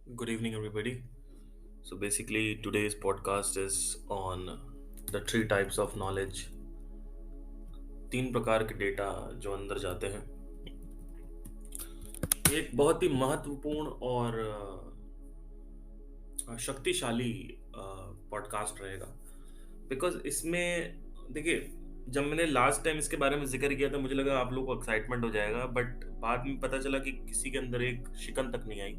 Good evening, everybody. So, basically, today's podcast is on the three types of knowledge, तीन प्रकार के data जो अंदर जाते हैं। ये एक बहुत ही महत्वपूर्ण और शक्तिशाली पॉडकास्ट रहेगा बिकॉज इसमें देखिए, जब मैंने लास्ट टाइम इसके बारे में जिक्र किया था मुझे लगा आप लोगों को एक्साइटमेंट हो जाएगा, बट बाद में पता चला कि किसी के अंदर एक शिकन तक नहीं आई।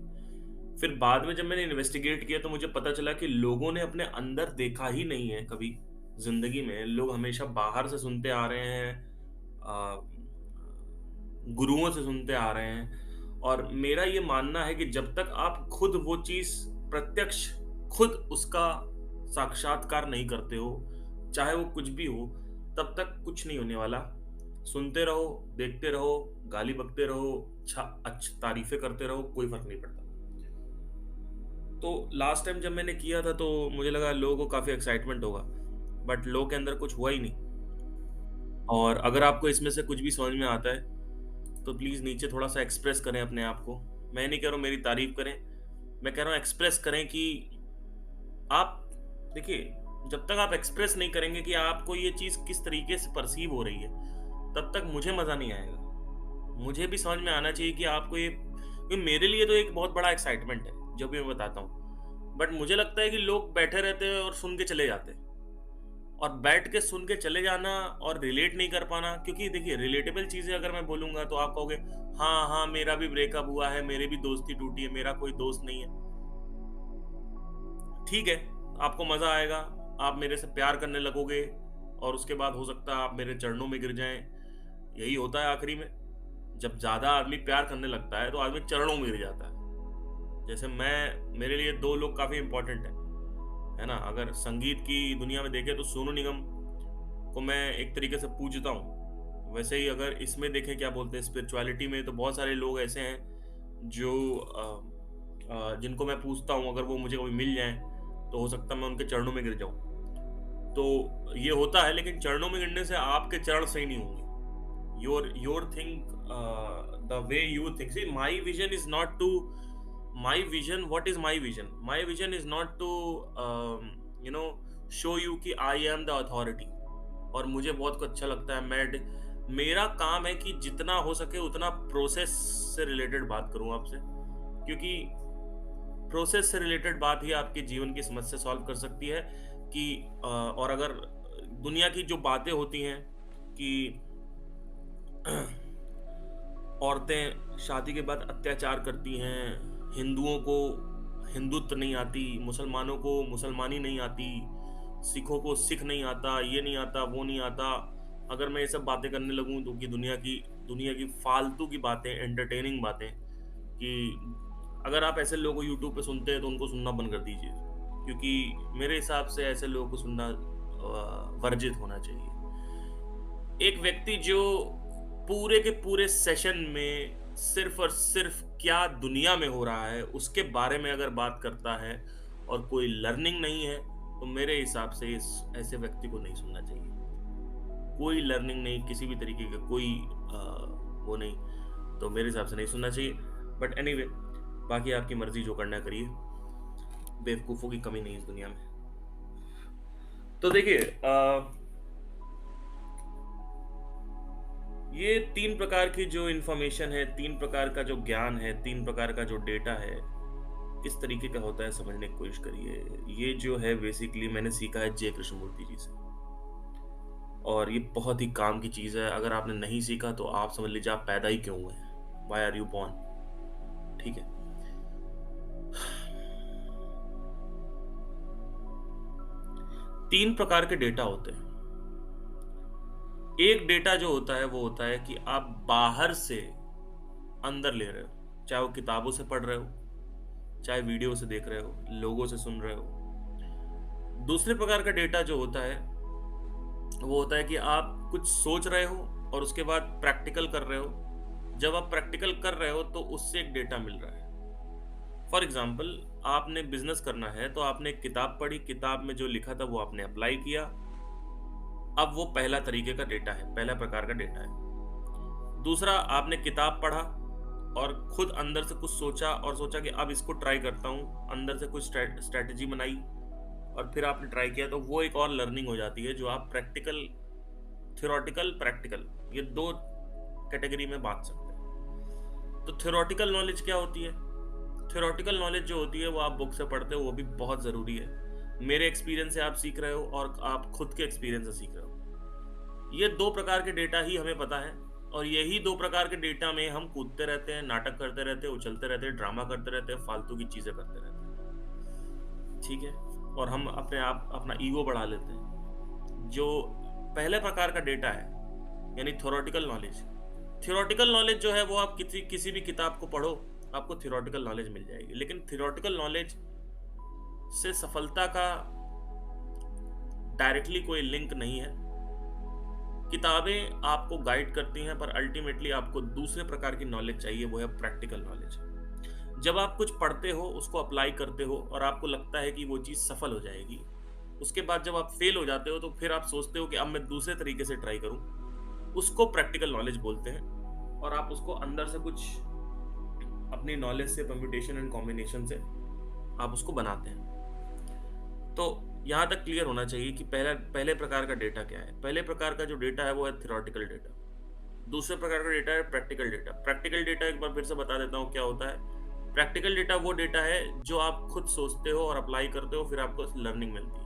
फिर बाद में जब मैंने इन्वेस्टिगेट किया तो मुझे पता चला कि लोगों ने अपने अंदर देखा ही नहीं है कभी जिंदगी में। लोग हमेशा बाहर से सुनते आ रहे हैं, आ, गुरुओं से सुनते आ रहे हैं। और मेरा ये मानना है कि जब तक आप खुद वो चीज प्रत्यक्ष खुद उसका साक्षात्कार नहीं करते हो, चाहे वो कुछ भी हो, तब तक कुछ नहीं होने वाला। सुनते रहो, देखते रहो, गाली बकते रहो, अच्छी तारीफें करते रहो, कोई फर्क नहीं पड़ता। तो लास्ट टाइम जब मैंने किया था तो मुझे लगा लोगों को काफ़ी एक्साइटमेंट होगा, बट लोगों के अंदर कुछ हुआ ही नहीं। और अगर आपको इसमें से कुछ भी समझ में आता है, तो प्लीज़ नीचे थोड़ा-सा एक्सप्रेस करें अपने आप को। मैं नहीं कह रहा हूँ मेरी तारीफ़ करें, मैं कह रहा हूँ एक्सप्रेस करें कि आप देखिए, जब तक आप एक्सप्रेस नहीं करेंगे कि आपको ये चीज़ किस तरीके से परसीव हो रही है, तब तक मुझे मज़ा नहीं आएगा। मुझे भी समझ में आना चाहिए कि आपको ये मेरे लिए तो एक बहुत बड़ा एक्साइटमेंट है, जो भी मैं बताता हूँ। बट मुझे लगता है कि लोग बैठे रहते हैं और सुन के चले जाते हैं। और बैठ के सुन के चले जाना और रिलेट नहीं कर पाना, क्योंकि देखिए रिलेटेबल चीज़ें अगर मैं बोलूँगा तो आप कहोगे, हाँ, हाँ, मेरा भी ब्रेकअप हुआ है, मेरी भी दोस्ती टूटी है, मेरा कोई दोस्त नहीं है। ठीक है, आपको मज़ा आएगा, आप मेरे से प्यार करने लगोगे और उसके बाद हो सकता है आप मेरे चरणों में गिर जाएँ। यही होता है आखिरी में। जब ज़्यादा आदमी प्यार करने लगता है तो आदमी चरणों में गिर जाता है। जैसे मेरे लिए 2 लोग काफ़ी इम्पोर्टेंट हैं, है ना? अगर संगीत की दुनिया में देखें तो सोनू निगम को मैं एक तरीके से पूजता हूँ। वैसे ही अगर इसमें देखें क्या बोलते हैं स्पिरिचुअलिटी में, तो बहुत सारे लोग ऐसे हैं जो जिनको मैं पूजता हूँ, अगर वो मुझे कभी मिल जाएँ तो हो सकता है मैं उनके चरणों में गिर जाऊँ। तो ये होता है, लेकिन चरणों में गिरने से आपके चरण सही नहीं होंगे। your think the way you think. See, my vision, what is my vision? My vision is not to you know show you कि I am the authority। और मुझे बहुत कुछ अच्छा लगता है, मेरा काम है कि जितना हो सके उतना प्रोसेस से रिलेटेड बात करूं आपसे, क्योंकि प्रोसेस से रिलेटेड बात ही आपके जीवन की समस्या सॉल्व कर सकती है। कि और अगर दुनिया की जो बातें होती हैं कि औरतें शादी के बाद अत्याचार करती हैं, हिंदुओं को हिंदुत्व नहीं आती, मुसलमानों को मुसलमानी नहीं आती, सिखों को सिख नहीं आता, ये नहीं आता, वो नहीं आता। अगर मैं ये सब बातें करने लगूँ तो कि दुनिया की फालतू की बातें, एंटरटेनिंग बातें, कि अगर आप ऐसे लोगों को यूट्यूब पे सुनते हैं तो उनको सुनना बंद कर दीजिए, क्योंकि मेरे हिसाब से ऐसे लोगों को सुनना वर्जित होना चाहिए। एक व्यक्ति जो पूरे के पूरे सेशन में सिर्फ और सिर्फ क्या दुनिया में हो रहा है उसके बारे में अगर बात करता है और कोई लर्निंग नहीं है, तो मेरे हिसाब से इस ऐसे व्यक्ति को नहीं सुनना चाहिए। कोई लर्निंग नहीं, किसी भी तरीके का कोई वो नहीं, तो मेरे हिसाब से नहीं सुनना चाहिए। बट एनीवे, बाकी आपकी मर्जी, जो करना करिए। बेवकूफ़ों की कमी नहीं इस दुनिया में। तो देखिए, ये 3 प्रकार की जो इन्फॉर्मेशन है, 3 प्रकार का जो ज्ञान है, 3 प्रकार का जो डेटा है, किस तरीके का होता है समझने की कोशिश करिए। ये जो है बेसिकली मैंने सीखा है जय कृष्णमूर्ति जी से, और ये बहुत ही काम की चीज़ है। अगर आपने नहीं सीखा तो आप समझ लीजिए आप पैदा ही क्यों हुए हैं, व्हाई आर यू बॉर्न। ठीक है। 3 प्रकार के डेटा होते हैं। एक डेटा जो होता है वो होता है कि आप बाहर से अंदर ले रहे हो, चाहे वो किताबों से पढ़ रहे हो, चाहे वीडियो से देख रहे हो, लोगों से सुन रहे हो। दूसरे प्रकार का डेटा जो होता है वो होता है कि आप कुछ सोच रहे हो और उसके बाद प्रैक्टिकल कर रहे हो। जब आप प्रैक्टिकल कर रहे हो तो उससे एक डेटा मिल रहा है। फॉर एग्जाम्पल, आपने बिजनेस करना है तो आपने एक किताब पढ़ी, किताब में जो लिखा था वो आपने अप्लाई किया। अब वो पहला तरीके का डेटा है, पहला प्रकार का डेटा है। दूसरा, आपने किताब पढ़ा, और खुद अंदर से कुछ सोचा और सोचा कि अब इसको ट्राई करता हूँ, अंदर से कुछ स्ट्रैटेजी बनाई और फिर आपने ट्राई किया, तो वो एक और लर्निंग हो जाती है जो आप प्रैक्टिकल, थ्योरेटिकल, प्रैक्टिकल, ये 2 कैटेगरी में बांट सकते हैं। तो थ्योरेटिकल नॉलेज क्या होती है? थ्योरेटिकल नॉलेज जो होती है वो आप बुक से पढ़ते हो, वो भी बहुत ज़रूरी है। मेरे एक्सपीरियंस से आप सीख रहे हो और आप खुद के एक्सपीरियंस से सीख रहे हो। ये 2 प्रकार के डेटा ही हमें पता है और यही 2 प्रकार के डेटा में हम कूदते रहते हैं, नाटक करते रहते हैं, उछलते रहते हैं, ड्रामा करते रहते हैं, फालतू की चीज़ें करते रहते हैं। ठीक है? और हम अपना ईगो बढ़ा लेते हैं। जो पहले प्रकार का डेटा है, यानी थ्योरेटिकल नॉलेज। थ्योरेटिकल नॉलेज जो है वो आप किसी भी किताब को पढ़ो, आपको थ्योरेटिकल नॉलेज मिल जाएगी। लेकिन थ्योरेटिकल नॉलेज से सफलता का डायरेक्टली कोई लिंक नहीं है। किताबें आपको गाइड करती हैं, पर अल्टीमेटली आपको दूसरे प्रकार की नॉलेज चाहिए, वो है प्रैक्टिकल नॉलेज। जब आप कुछ पढ़ते हो, उसको अप्लाई करते हो और आपको लगता है कि वो चीज़ सफल हो जाएगी, उसके बाद जब आप फेल हो जाते हो तो फिर आप सोचते हो कि अब मैं दूसरे तरीके से ट्राई करूं, उसको प्रैक्टिकल नॉलेज बोलते हैं। और आप उसको अंदर से कुछ अपनी नॉलेज से, परम्यूटेशन एंड कॉम्बिनेशन से आप उसको बनाते हैं। तो यहाँ तक क्लियर होना चाहिए कि पहले प्रकार का डेटा क्या है। पहले प्रकार का जो डेटा है वो है थ्योरेटिकल डेटा। दूसरे प्रकार का डेटा है प्रैक्टिकल डेटा। प्रैक्टिकल डेटा एक बार फिर से बता देता हूँ क्या होता है। प्रैक्टिकल डेटा वो डेटा है जो आप खुद सोचते हो और अप्लाई करते हो, फिर आपको लर्निंग मिलती है।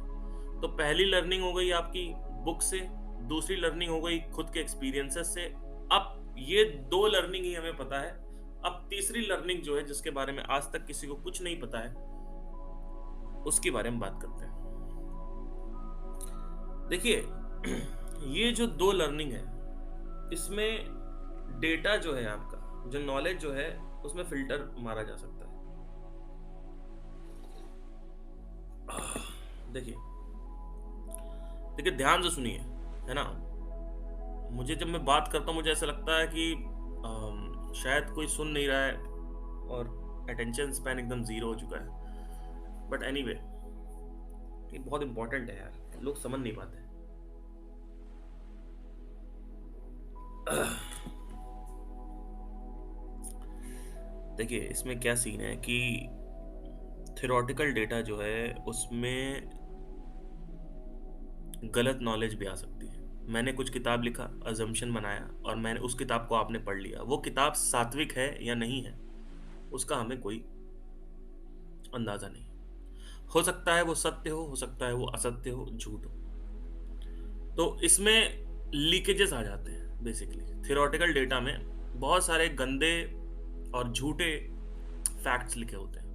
तो पहली लर्निंग हो गई आपकी बुक से, दूसरी लर्निंग हो गई खुद के एक्सपीरियंसेस से। अब ये 2 लर्निंग ही हमें पता है। अब तीसरी लर्निंग जो है, जिसके बारे में आज तक किसी को कुछ नहीं पता है, उसके बारे में बात करते हैं। देखिए, ये जो 2 लर्निंग है, इसमें डेटा जो है आपका, जो नॉलेज जो है, उसमें फिल्टर मारा जा सकता है। देखिए देखिए, ध्यान से सुनिए, है ना। मुझे जब मैं बात करता हूँ, मुझे ऐसा लगता है कि शायद कोई सुन नहीं रहा है और अटेंशन स्पैन एकदम 0 हो चुका है। बट एनीवे, ये बहुत इंपॉर्टेंट है यार, लोग समझ नहीं पाते। देखिए, इसमें क्या सीन है कि थ्योरेटिकल डेटा जो है उसमें गलत नॉलेज भी आ सकती है। मैंने कुछ किताब लिखा, अजम्पशन बनाया और मैंने उस किताब को आपने पढ़ लिया। वो किताब सात्विक है या नहीं है, उसका हमें कोई अंदाजा नहीं। हो सकता है वो सत्य हो सकता है वो असत्य हो, झूठ हो। तो इसमें लीकेजेस आ जाते हैं। बेसिकली थ्योरेटिकल डेटा में बहुत सारे गंदे और झूठे फैक्ट्स लिखे होते हैं।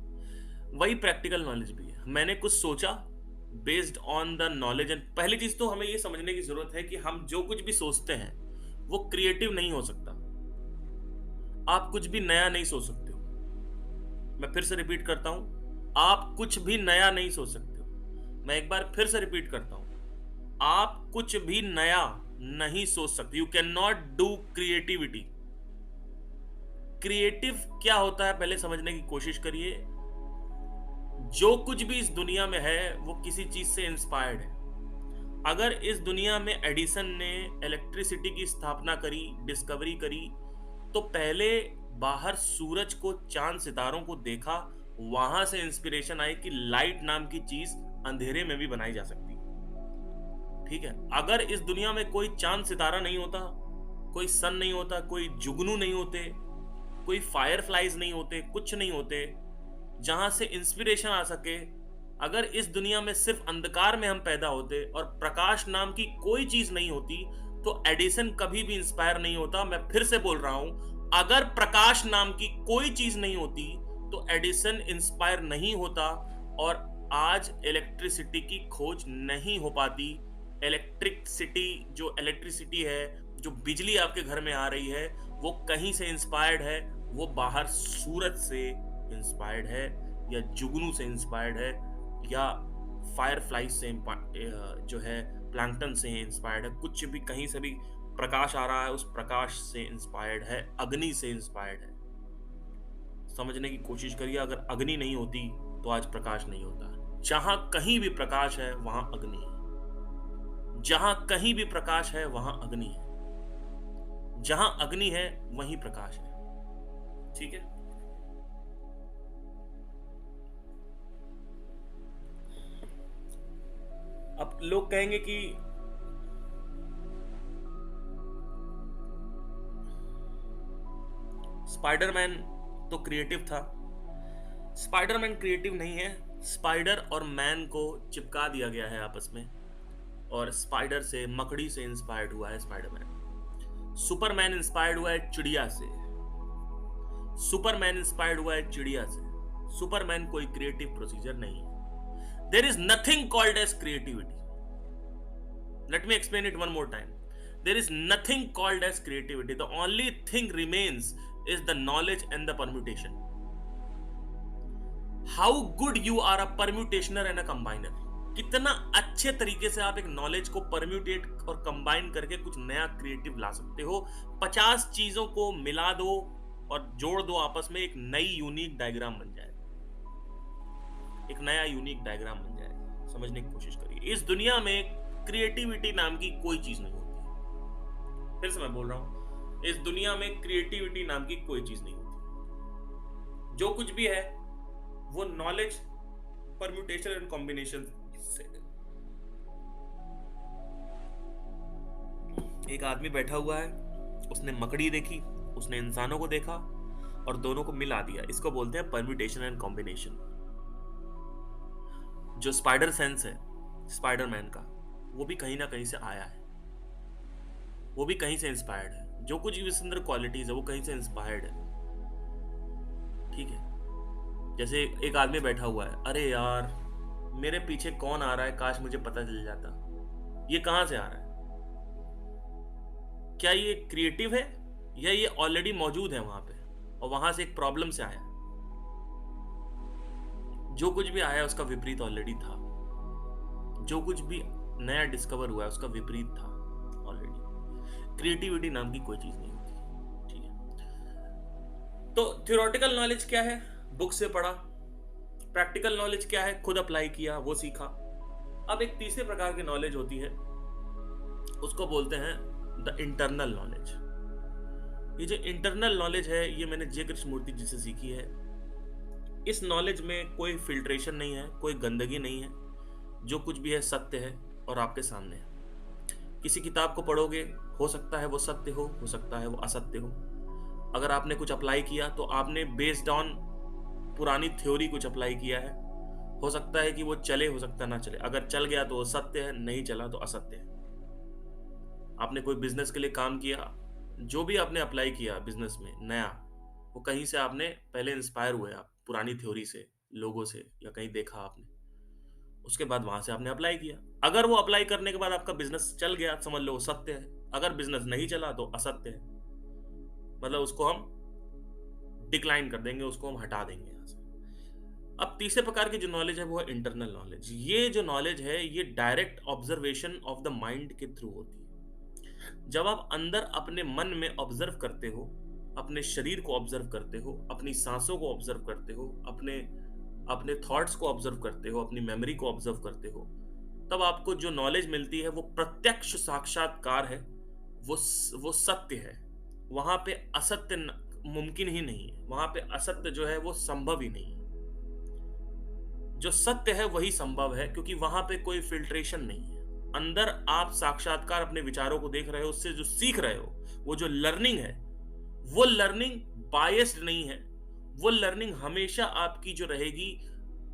वही प्रैक्टिकल नॉलेज भी है। मैंने कुछ सोचा based on the knowledge. And पहली चीज तो हमें ये समझने की जरूरत है कि हम जो कुछ भी सोचते हैं वो क्रिएटिव नहीं हो सकता। आप कुछ भी नया नहीं सोच सकते हो। मैं फिर से रिपीट करता हूं, आप कुछ भी नया नहीं सोच सकते हो। मैं एक बार फिर से रिपीट करता हूं, आप कुछ भी नया नहीं सोच सकते। You can not do creativity. Creative क्या होता है पहले समझने की कोशिश करिए। जो कुछ भी इस दुनिया में है वो किसी चीज से इंस्पायर्ड है। अगर इस दुनिया में एडिसन ने इलेक्ट्रिसिटी की स्थापना करी, डिस्कवरी करी, तो पहले बाहर सूरज को, चांद सितारों को देखा, वहां से इंस्पिरेशन आई कि लाइट नाम की चीज अंधेरे में भी बनाई जा सकती है। ठीक है, अगर इस दुनिया में कोई चांद सितारा नहीं होता, कोई सन नहीं होता, कोई जुगनू नहीं होते, कोई फायरफ्लाइज नहीं होते, कुछ नहीं होते जहां से इंस्पिरेशन आ सके, अगर इस दुनिया में सिर्फ अंधकार में हम पैदा होते और प्रकाश नाम की कोई चीज नहीं होती, तो एडिसन कभी भी इंस्पायर नहीं होता। मैं फिर से बोल रहा हूं, अगर प्रकाश नाम की कोई चीज नहीं होती तो एडिसन इंस्पायर नहीं होता और आज इलेक्ट्रिसिटी की खोज नहीं हो पाती। इलेक्ट्रिसिटी है, जो बिजली आपके घर में आ रही है, वो कहीं से इंस्पायर्ड है। वो बाहर सूरज से इंस्पायर्ड है, या जुगनू से इंस्पायर्ड है, या फायरफ्लाई से जो है प्लैंकटन से इंस्पायर्ड है। कुछ भी कहीं से भी प्रकाश आ रहा है, उस प्रकाश से इंस्पायर्ड है, अग्नि से इंस्पायर्ड है। समझने की कोशिश करिए, अगर अग्नि नहीं होती तो आज प्रकाश नहीं होता। जहां कहीं भी प्रकाश है वहां अग्नि है। जहां कहीं भी प्रकाश है वहां अग्नि है। जहां अग्नि है वहीं प्रकाश है। ठीक है। अब लोग कहेंगे कि स्पाइडरमैन तो क्रिएटिव था। स्पाइडरमैन क्रिएटिव नहीं है। स्पाइडर और मैन को चिपका दिया गया है आपस में, और स्पाइडर से, मकड़ी से इंस्पायर्ड हुआ है स्पाइडरमैन। सुपरमैन इंस्पायर्ड हुआ है चिड़िया से। सुपरमैन इंस्पायर्ड हुआ है चिड़िया से। सुपरमैन कोई क्रिएटिव प्रोसीजर नहीं है। There is nothing called as creativity. Let me explain it one more time. There is nothing called as creativity. The only thing remains is the knowledge and the permutation. How good you are a permutationer and a combiner. कितना अच्छे तरीके से आप एक knowledge को permute और combine करके कुछ नया क्रिएटिव ला सकते हो। 50 चीजों को मिला दो और जोड़ दो आपस में, एक नई यूनिक डायग्राम बन जाएगा। एक नया यूनिक डायग्राम बन जाएगा। समझने की कोशिश करिए। इस दुनिया में क्रिएटिविटी नाम की कोई चीज नहीं होती। फिर से मैं बोल रहा हूं, इस दुनिया में क्रिएटिविटी नाम की कोई चीज नहीं होती। जो कुछ भी है वो नॉलेज, परम्यूटेशन एंड कॉम्बिनेशन से। एक आदमी बैठा हुआ है, उसने मकड़ी देखी, उसने इंसानों को देखा और दोनों को मिला दिया। इसको बोलते हैं परम्यूटेशन एंड कॉम्बिनेशन। जो स्पाइडर सेंस है स्पाइडरमैन का, वो भी कहीं ना कहीं से आया है, वो भी कहीं से इंस्पायर्ड है। जो कुछ भी इसके अंदर क्वालिटीज है वो कहीं से इंस्पायर्ड है। ठीक है। जैसे एक आदमी बैठा हुआ है, अरे यार मेरे पीछे कौन आ रहा है, काश मुझे पता चल जाता। ये कहां से आ रहा है? क्या ये क्रिएटिव है या ये ऑलरेडी मौजूद है वहां पे और वहां से एक प्रॉब्लम से आया? जो कुछ भी आया उसका विपरीत ऑलरेडी था। जो कुछ भी नया डिस्कवर हुआ है उसका विपरीत था ऑलरेडी। क्रिएटिविटी नाम की कोई चीज नहीं होती। ठीक है। तो थ्योरेटिकल नॉलेज क्या है? बुक से पढ़ा। प्रैक्टिकल नॉलेज क्या है? खुद अप्लाई किया, वो सीखा। अब एक तीसरे प्रकार की नॉलेज होती है, उसको बोलते हैं द इंटरनल नॉलेज। ये जो इंटरनल नॉलेज है ये मैंने जे कृष्णमूर्ति जी से सीखी है। इस नॉलेज में कोई फिल्ट्रेशन नहीं है, कोई गंदगी नहीं है। जो कुछ भी है सत्य है और आपके सामने है। किसी किताब को पढ़ोगे, हो सकता है वो सत्य हो सकता है वो असत्य हो। अगर आपने कुछ अप्लाई किया तो आपने बेस्ड ऑन पुरानी थ्योरी कुछ अप्लाई किया है। हो सकता है कि वो चले, हो सकता ना चले। अगर चल गया तो वो सत्य है, नहीं चला तो असत्य है। आपने कोई बिजनेस के लिए काम किया, जो भी आपने अप्लाई किया बिजनेस में नया, वो कहीं से आपने पहले इंस्पायर हुए, आप पुरानी थ्योरी से, लोगों से, या कहीं देखा आपने, उसके बाद वहां से आपने अप्लाई किया। अगर वो अप्लाई करने के बाद आपका बिजनेस चल गया, समझ लो वो सत्य है। अगर बिजनेस नहीं चला तो असत्य है, मतलब उसको हम डिक्लाइन कर देंगे, उसको हम हटा देंगे यहां से। अब तीसरे प्रकार की जो नॉलेज है वो है इंटरनल नॉलेज। ये जो नॉलेज है ये direct observation of the mind के थ्रू होती है। जब आप अंदर अपने मन में ऑब्जर्व करते हो, अपने शरीर को ऑब्जर्व करते हो, अपनी सांसों को ऑब्जर्व करते हो, अपने अपने थॉट्स को ऑब्जर्व करते हो, अपनी मेमोरी को ऑब्जर्व करते हो, तब आपको जो नॉलेज मिलती है वो प्रत्यक्ष साक्षात्कार है, वो सत्य है। वहां पे असत्य मुमकिन ही नहीं है। वहां पे असत्य जो है वो संभव ही नहीं है। जो सत्य है वही संभव है, क्योंकि वहां पे कोई फिल्ट्रेशन नहीं है। अंदर आप साक्षात्कार अपने विचारों को देख रहे हो, उससे जो सीख रहे हो, वो जो लर्निंग है, वो लर्निंग बायस्ड नहीं है। वो लर्निंग हमेशा आपकी जो रहेगी,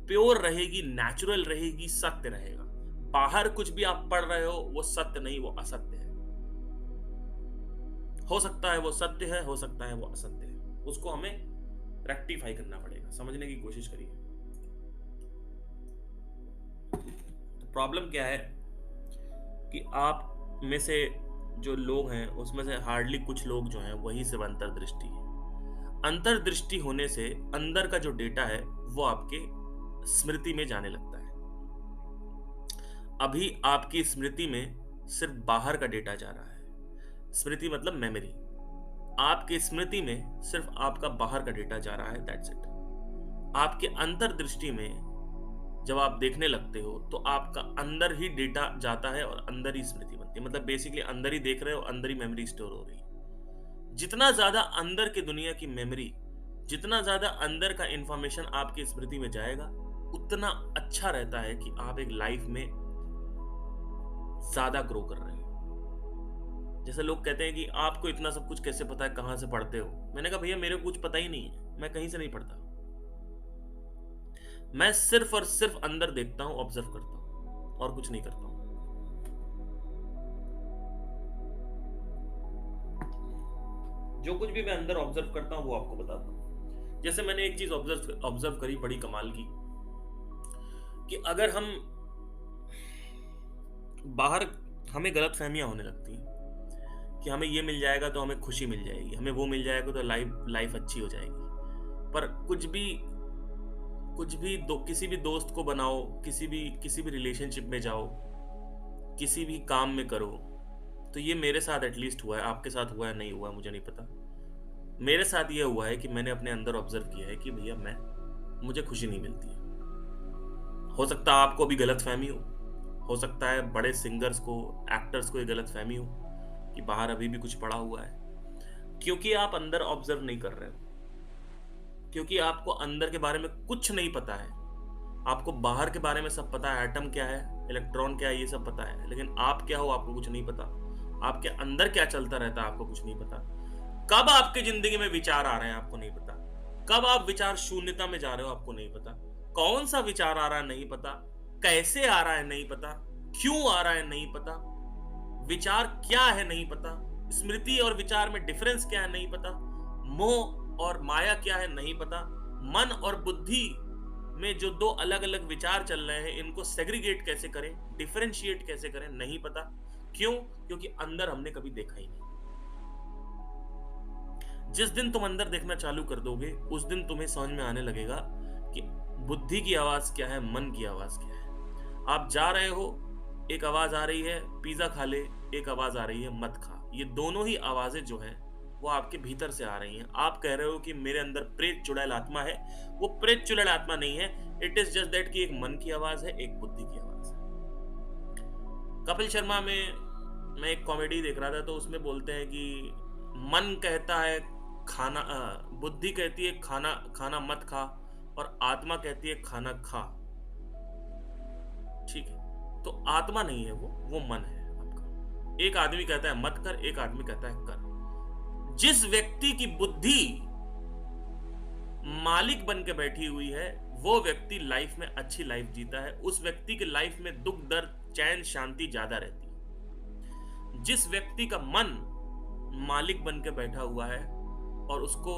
प्योर रहेगी, नेचुरल रहेगी, सत्य रहेगा। बाहर कुछ भी आप पढ़ रहे हो वो सत्य नहीं, वो असत्य है। हो सकता है वो सत्य है, हो सकता है वो असत्य है। उसको हमें रेक्टिफाई करना पड़ेगा। समझने की कोशिश करिए। तो प्रॉब्लम क्या है कि आप में से जो लोग हैं उसमें से हार्डली कुछ लोग जो हैं वही सिर्फ अंतर्दृष्टि है। अंतर्दृष्टि होने से अंदर का जो डेटा है वो आपके स्मृति में जाने लगता है। अभी आपकी स्मृति में सिर्फ बाहर का डेटा जा रहा है। स्मृति मतलब मेमोरी। आपकी स्मृति में सिर्फ आपका बाहर का डेटा जा रहा है, दैट्स इट। आपके अंतर्दृष्टि में जब आप देखने लगते हो तो आपका अंदर ही डेटा जाता है और अंदर ही स्मृति बनती है। मतलब बेसिकली अंदर ही देख रहे हो, अंदर ही मेमोरी स्टोर हो रही है। जितना ज्यादा अंदर की दुनिया की मेमोरी जितना ज़्यादा अंदर का इंफॉर्मेशन आपकी स्मृति में जाएगा, उतना अच्छा रहता है कि आप एक लाइफ में ज़्यादा ग्रो कर रहे हो। जैसे लोग कहते हैं कि आपको इतना सब कुछ कैसे पता है, कहाँ से पढ़ते हो? मैंने कहा भैया मेरे को कुछ पता ही नहीं है, मैं कहीं से नहीं पढ़ता। मैं सिर्फ और सिर्फ अंदर देखता हूँ, ऑब्जर्व करता हूँ और कुछ नहीं करता हूँ। जो कुछ भी मैं अंदर ऑब्जर्व करता हूँ वो आपको बताता हूँ। जैसे मैंने एक चीज ऑब्जर्व करी बड़ी कमाल की, कि अगर हम बाहर, हमें गलत फहमियां होने लगती हैं कि हमें ये मिल जाएगा तो हमें खुशी मिल जाएगी, हमें वो मिल जाएगा तो लाइफ अच्छी हो जाएगी। पर कुछ भी किसी भी दोस्त को बनाओ, किसी भी रिलेशनशिप में जाओ, किसी भी काम में करो, तो ये मेरे साथ एटलीस्ट हुआ है, आपके साथ हुआ है नहीं हुआ मुझे नहीं पता। मेरे साथ ये हुआ है कि मैंने अपने अंदर ऑब्जर्व किया है कि भैया मुझे खुशी नहीं मिलती है। हो सकता है आपको भी गलत फहमी हो सकता है बड़े सिंगर्स को, एक्टर्स को ये गलत फहमी हो कि बाहर अभी भी कुछ पड़ा हुआ है, क्योंकि आप अंदर ऑब्जर्व नहीं कर रहे हो, क्योंकि आपको अंदर के बारे में कुछ नहीं पता है। आपको बाहर के बारे में सब पता है, एटम क्या है, इलेक्ट्रॉन क्या है, ये सब पता है, लेकिन आप क्या हो आपको कुछ नहीं पता। आपके अंदर क्या चलता रहता है आपको कुछ नहीं पता। कब आपकी जिंदगी में विचार आ रहे हैं आपको नहीं पता। कब आप विचार शून्यता में जा रहे हो आपको नहीं पता। कौन सा विचार आ रहा है नहीं पता। कैसे आ रहा है नहीं पता। क्यों आ रहा है नहीं पता। विचार क्या है नहीं पता। स्मृति और विचार में डिफरेंस क्या है नहीं पता। मोह और माया क्या है नहीं पता। मन और बुद्धि में जो दो अलग अलग विचार चल रहे हैं, इनको सेग्रीगेट कैसे करें, डिफरेंशिएट कैसे करें, नहीं पता। क्यों? क्योंकि अंदर हमने कभी देखा ही नहीं। जिस दिन तुम अंदर देखना चालू कर दोगे, उस दिन तुम्हें समझ में आने लगेगा कि बुद्धि की आवाज क्या है, मन की आवाज क्या है। आप जा रहे हो, एक आवाज आ रही है पिज्जा खा ले, एक आवाज आ रही है मत खा। ये दोनों ही आवाजें जो हैं वो आपके भीतर से आ रही हैं। आप कह रहे हो कि मेरे अंदर प्रेत चुड़ैल आत्मा है, वो प्रेत चुड़ैल आत्मा नहीं है। इट इज जस्ट दैट कि एक मन की आवाज है, एक बुद्धि की आवाज है। कपिल शर्मा में मैं एक कॉमेडी देख रहा था, तो उसमें बोलते हैं कि मन कहता है खाना, बुद्धि कहती है खाना खाना मत खा, और आत्मा कहती है खाना खा। ठीक है, तो आत्मा नहीं है वो मन है आपका। एक आदमी कहता है मत कर, एक आदमी कहता है कर। जिस व्यक्ति की बुद्धि मालिक बन के बैठी हुई है, वो व्यक्ति लाइफ में अच्छी लाइफ जीता है। उस व्यक्ति के लाइफ में दुख दर्द चैन शांति ज्यादा रहती है। जिस व्यक्ति का मन मालिक बन के बैठा हुआ है और उसको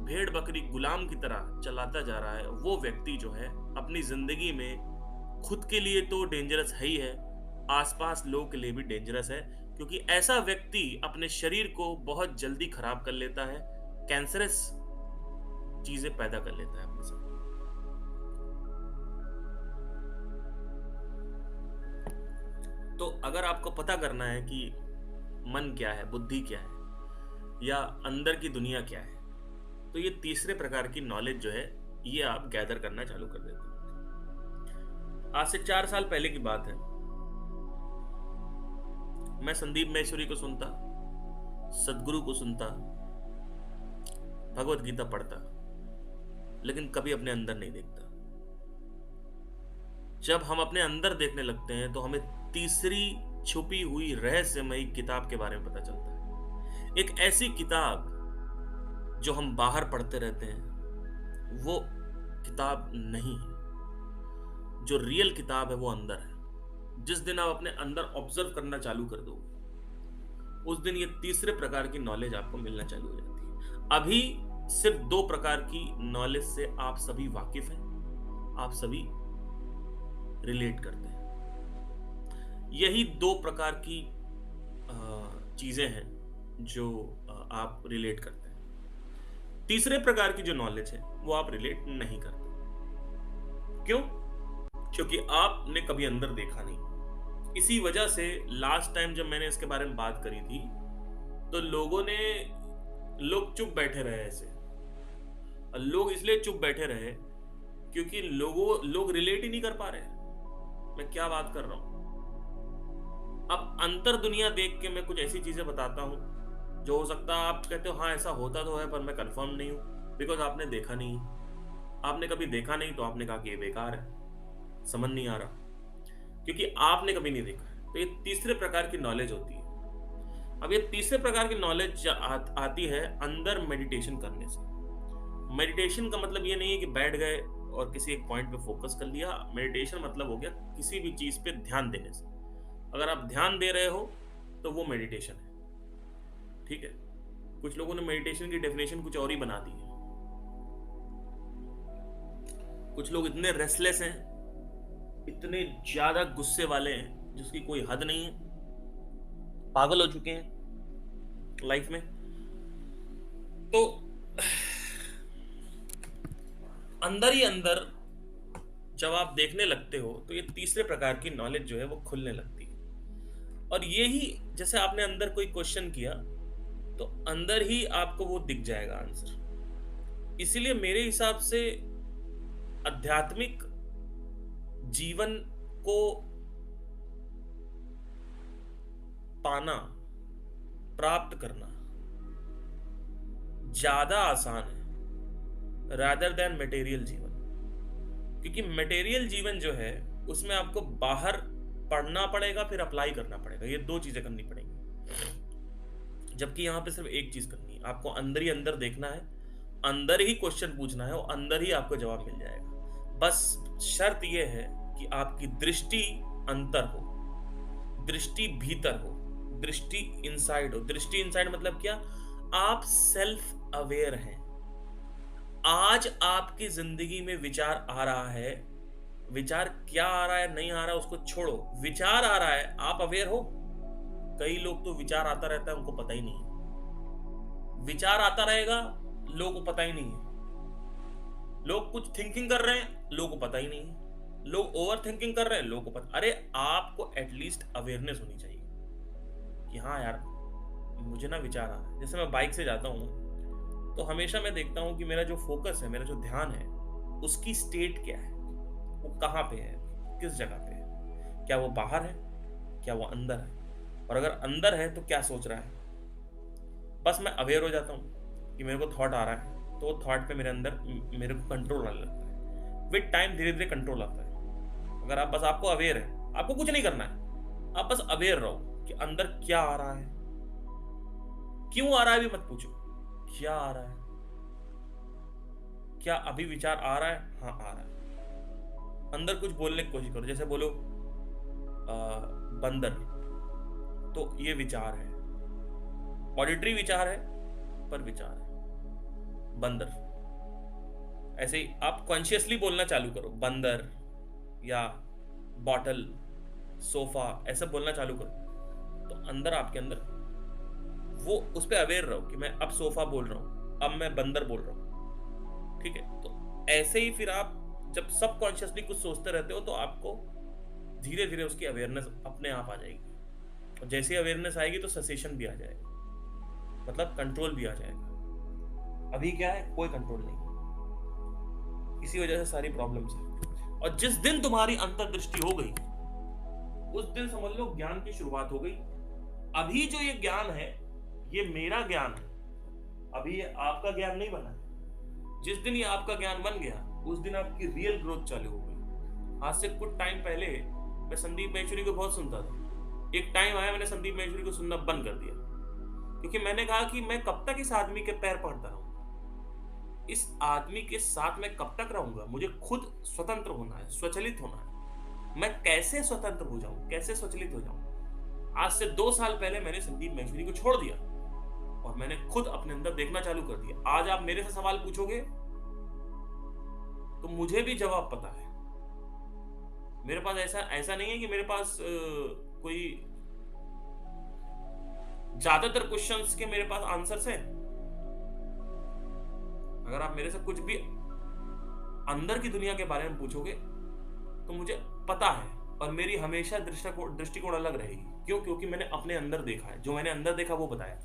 भेड़ बकरी गुलाम की तरह चलाता जा रहा है, वो व्यक्ति जो है अपनी जिंदगी में खुद के लिए तो डेंजरस है ही है, आसपास लोगों के लिए भी डेंजरस है। क्योंकि ऐसा व्यक्ति अपने शरीर को बहुत जल्दी खराब कर लेता है, कैंसरस चीजें पैदा कर लेता है अपने साथ। तो अगर आपको पता करना है कि मन क्या है, बुद्धि क्या है, या अंदर की दुनिया क्या है, तो ये तीसरे प्रकार की नॉलेज जो है ये आप गैदर करना चालू कर देते हैं। आज से 4 साल पहले की बात है, मैं संदीप महेश्वरी को सुनता, सदगुरु को सुनता, भगवत गीता पढ़ता, लेकिन कभी अपने अंदर नहीं देखता। जब हम अपने अंदर देखने लगते हैं तो हमें तीसरी छुपी हुई रहस्यमयी किताब के बारे में पता चलता है। एक ऐसी किताब जो हम बाहर पढ़ते रहते हैं, वो किताब नहीं है। जो रियल किताब है वो अंदर है। जिस दिन आप अपने अंदर ऑब्जर्व करना चालू कर दो, उस दिन ये तीसरे प्रकार की नॉलेज आपको मिलना चालू हो जाती है। अभी सिर्फ 2 प्रकार की नॉलेज से आप सभी वाकिफ हैं, आप सभी रिलेट करते हैं। यही 2 प्रकार की चीजें हैं जो आप रिलेट करते हैं। तीसरे प्रकार की जो नॉलेज है वो आप रिलेट नहीं करते। क्यों? क्योंकि आपने कभी अंदर देखा नहीं। इसी वजह से लास्ट टाइम जब मैंने इसके बारे में बात करी थी, तो लोग चुप बैठे रहे ऐसे। लोग इसलिए चुप बैठे रहे क्योंकि लोग रिलेट ही नहीं कर पा रहे मैं क्या बात कर रहा हूं। अब अंतर दुनिया देख के मैं कुछ ऐसी चीजें बताता हूं जो हो सकता है आप कहते हो हाँ ऐसा होता तो है, पर मैं कंफर्म नहीं हूं। बिकॉज आपने देखा नहीं। आपने कभी देखा नहीं तो आपने कहा कि ये बेकार है, समझ नहीं आ रहा, क्योंकि आपने कभी नहीं देखा है। तो ये तीसरे प्रकार की नॉलेज होती है। अब ये तीसरे प्रकार की नॉलेज आती है अंदर मेडिटेशन करने से। मेडिटेशन का मतलब ये नहीं है कि बैठ गए और किसी एक पॉइंट पे फोकस कर लिया। मेडिटेशन मतलब हो गया किसी भी चीज पे ध्यान देने से। अगर आप ध्यान दे रहे हो तो वो मेडिटेशन है, ठीक है। कुछ लोगों ने मेडिटेशन की डेफिनेशन कुछ और ही बना दी है। कुछ लोग इतने रेस्टलेस हैं, इतने ज्यादा गुस्से वाले हैं जिसकी कोई हद नहीं है, पागल हो चुके हैं लाइफ में। तो अंदर ही अंदर जब आप देखने लगते हो तो ये तीसरे प्रकार की नॉलेज जो है वो खुलने लगती है। और ये ही, जैसे आपने अंदर कोई क्वेश्चन किया तो अंदर ही आपको वो दिख जाएगा आंसर। इसीलिए मेरे हिसाब से आध्यात्मिक जीवन को पाना, प्राप्त करना ज्यादा आसान है रादर देन मटेरियल जीवन। क्योंकि मटेरियल जीवन जो है उसमें आपको बाहर पढ़ना पड़ेगा, फिर अप्लाई करना पड़ेगा, ये दो चीजें करनी पड़ेंगी। जबकि यहाँ पे सिर्फ एक चीज करनी है, आपको अंदर ही अंदर देखना है, अंदर ही क्वेश्चन पूछना है और अंदर ही आपको जवाब मिल जाएगा। बस शर्त यह है कि आपकी दृष्टि अंतर हो, दृष्टि भीतर हो, दृष्टि इनसाइड हो। दृष्टि इनसाइड मतलब क्या? आप सेल्फ अवेयर हैं। आज आपकी जिंदगी में विचार आ रहा है, विचार क्या आ रहा है नहीं आ रहा है उसको छोड़ो, विचार आ रहा है, आप अवेयर हो। कई लोग तो विचार आता रहता है उनको पता ही नहीं है, विचार आता रहेगा लोगों को पता ही नहीं है। लोग कुछ थिंकिंग कर रहे हैं, लोगों को पता ही नहीं है। लोग ओवर थिंकिंग कर रहे हैं, लोगों को पता। अरे आपको एटलीस्ट अवेयरनेस होनी चाहिए कि हाँ यार मुझे ना विचार आ रहा है। जैसे मैं बाइक से जाता हूँ तो हमेशा मैं देखता हूँ कि मेरा जो फोकस है, मेरा जो ध्यान है, उसकी स्टेट क्या है, वो कहाँ पे है, किस जगह पे है, क्या वो बाहर है, क्या वो अंदर है, और अगर अंदर है तो क्या सोच रहा है। बस मैं अवेयर हो जाता हूँ कि मेरे को थॉट आ रहा है, तो वो थॉट पे मेरे अंदर मेरे को कंट्रोल आने लगता है। विद टाइम धीरे धीरे कंट्रोल आता है। अगर आप बस, आपको अवेयर है, आपको कुछ नहीं करना है, आप बस अवेयर रहो कि अंदर क्या आ रहा है, क्यों आ रहा है भी मत पूछो, क्या आ रहा है। क्या अभी विचार आ रहा है? हाँ आ रहा है। अंदर कुछ बोलने की कोशिश करो, जैसे बोलो बंदर, तो ये विचार है, ऑडिटरी विचार है पर विचार है बंदर। ऐसे ही आप कॉन्शियसली बोलना चालू करो, बंदर या बॉटल, सोफा, ऐसा बोलना चालू करो, तो अंदर आपके अंदर वो उस पर अवेयर रहो कि मैं अब सोफा बोल रहा हूं, अब मैं बंदर बोल रहा हूं, ठीक है। तो ऐसे ही फिर आप जब सब कॉन्शियसली कुछ सोचते रहते हो तो आपको धीरे धीरे उसकी अवेयरनेस अपने आप आ जाएगी। और जैसे अवेयरनेस आएगी तो सेसेशन भी आ जाएगा, मतलब कंट्रोल भी आ जाएगा। अभी क्या है, कोई कंट्रोल नहीं। इसी वजह से सारी प्रॉब्लम्स है। और जिस दिन तुम्हारी अंतर्दृष्टि हो गई उस दिन समझ लो ज्ञान की शुरुआत हो गई। अभी जो ये ज्ञान है ये मेरा ज्ञान है, अभी ये आपका ज्ञान नहीं बना। जिस दिन ये आपका ज्ञान बन गया उस दिन आपकी रियल ग्रोथ चालू हो गई। आज से कुछ टाइम पहले मैं संदीप महेश्वरी को बहुत सुनता था। एक टाइम आया मैंने संदीप महेश्वरी को सुनना बंद कर दिया, क्योंकि मैंने कहा कि मैं कब तक इस आदमी के पैर पड़ता रहूंगा, इस आदमी के साथ मैं कब तक रहूंगा। मुझे खुद स्वतंत्र होना है, स्वचलित होना है। मैं कैसे स्वतंत्र हो जाऊं, कैसे स्वचलित हो जाऊं। आज से 2 साल पहले मैंने संदीप महेश्वरी को छोड़ दिया और मैंने खुद अपने अंदर देखना चालू कर दिया। आज आप मेरे से सवाल पूछोगे तो मुझे भी जवाब पता है। मेरे पास ऐसा नहीं है कि मेरे पास कोई ज्यादातर क्वेश्चंस के मेरे पास आंसर्स हैं। अगर आप मेरे से कुछ भी अंदर की दुनिया के बारे में पूछोगे तो मुझे पता है, और मेरी हमेशा दृष्टिकोण अलग रहेगी। क्यों? क्योंकि मैंने अपने अंदर देखा है, जो मैंने अंदर देखा वो बताया।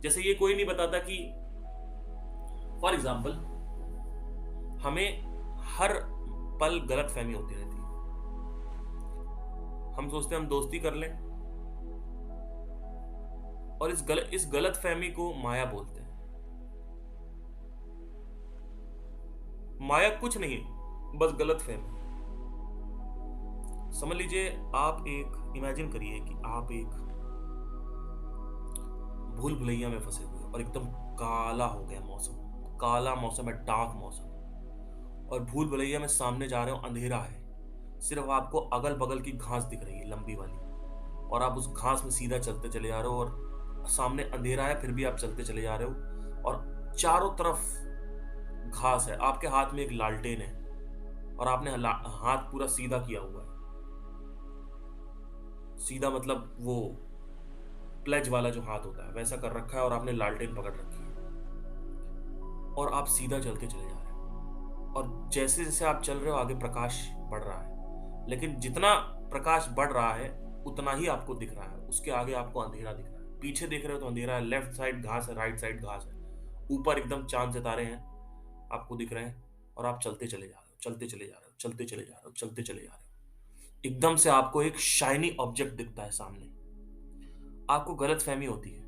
जैसे ये कोई नहीं बताता कि फॉर एग्जाम्पल हमें हर पल गलत फहमी होती रहती है। हम सोचते हैं हम दोस्ती कर लें, और इस गलत फहमी को माया बोलते हैं। माया कुछ नहीं, बस गलत फहमी। समझ लीजिए, आप एक इमेजिन करिए कि आप एक भूल भुलैया में फंसे हुए और एकदम काला हो गया मौसम, काला मौसम है, डार्क मौसम। और भूल भुलैया में सामने जा रहे हो, अंधेरा है, सिर्फ आपको अगल बगल की घास दिख रही है लंबी वाली, और आप उस घास में सीधा चलते चले जा रहे हो, और सामने अंधेरा है फिर भी आप चलते चले जा रहे हो, और चारों तरफ घास है, आपके हाथ में एक लालटेन है, और आपने हाथ पूरा सीधा किया हुआ है। सीधा मतलब वो प्लेज वाला जो हाथ होता है वैसा कर रखा है, और आपने लालटेन पकड़ रखी है, और आप सीधा चलते चले जा रहे हो। और जैसे जैसे आप चल रहे हो आगे प्रकाश बढ़ रहा है, लेकिन जितना प्रकाश बढ़ रहा है उतना ही आपको दिख रहा है, उसके आगे आपको अंधेरा दिख रहा है। पीछे देख रहे हो तो अंधेरा है, लेफ्ट साइड घास है, राइट साइड घास है, ऊपर एकदम चांद सितारे हैं आपको दिख रहे हैं, और आप चलते चले जा रहे हो, चलते चले जा रहे हो, चलते चले जा रहे हो, चलते चले जा रहे हो। एकदम से आपको एक शाइनी ऑब्जेक्ट दिखता है सामने। आपको गलत फहमी होती है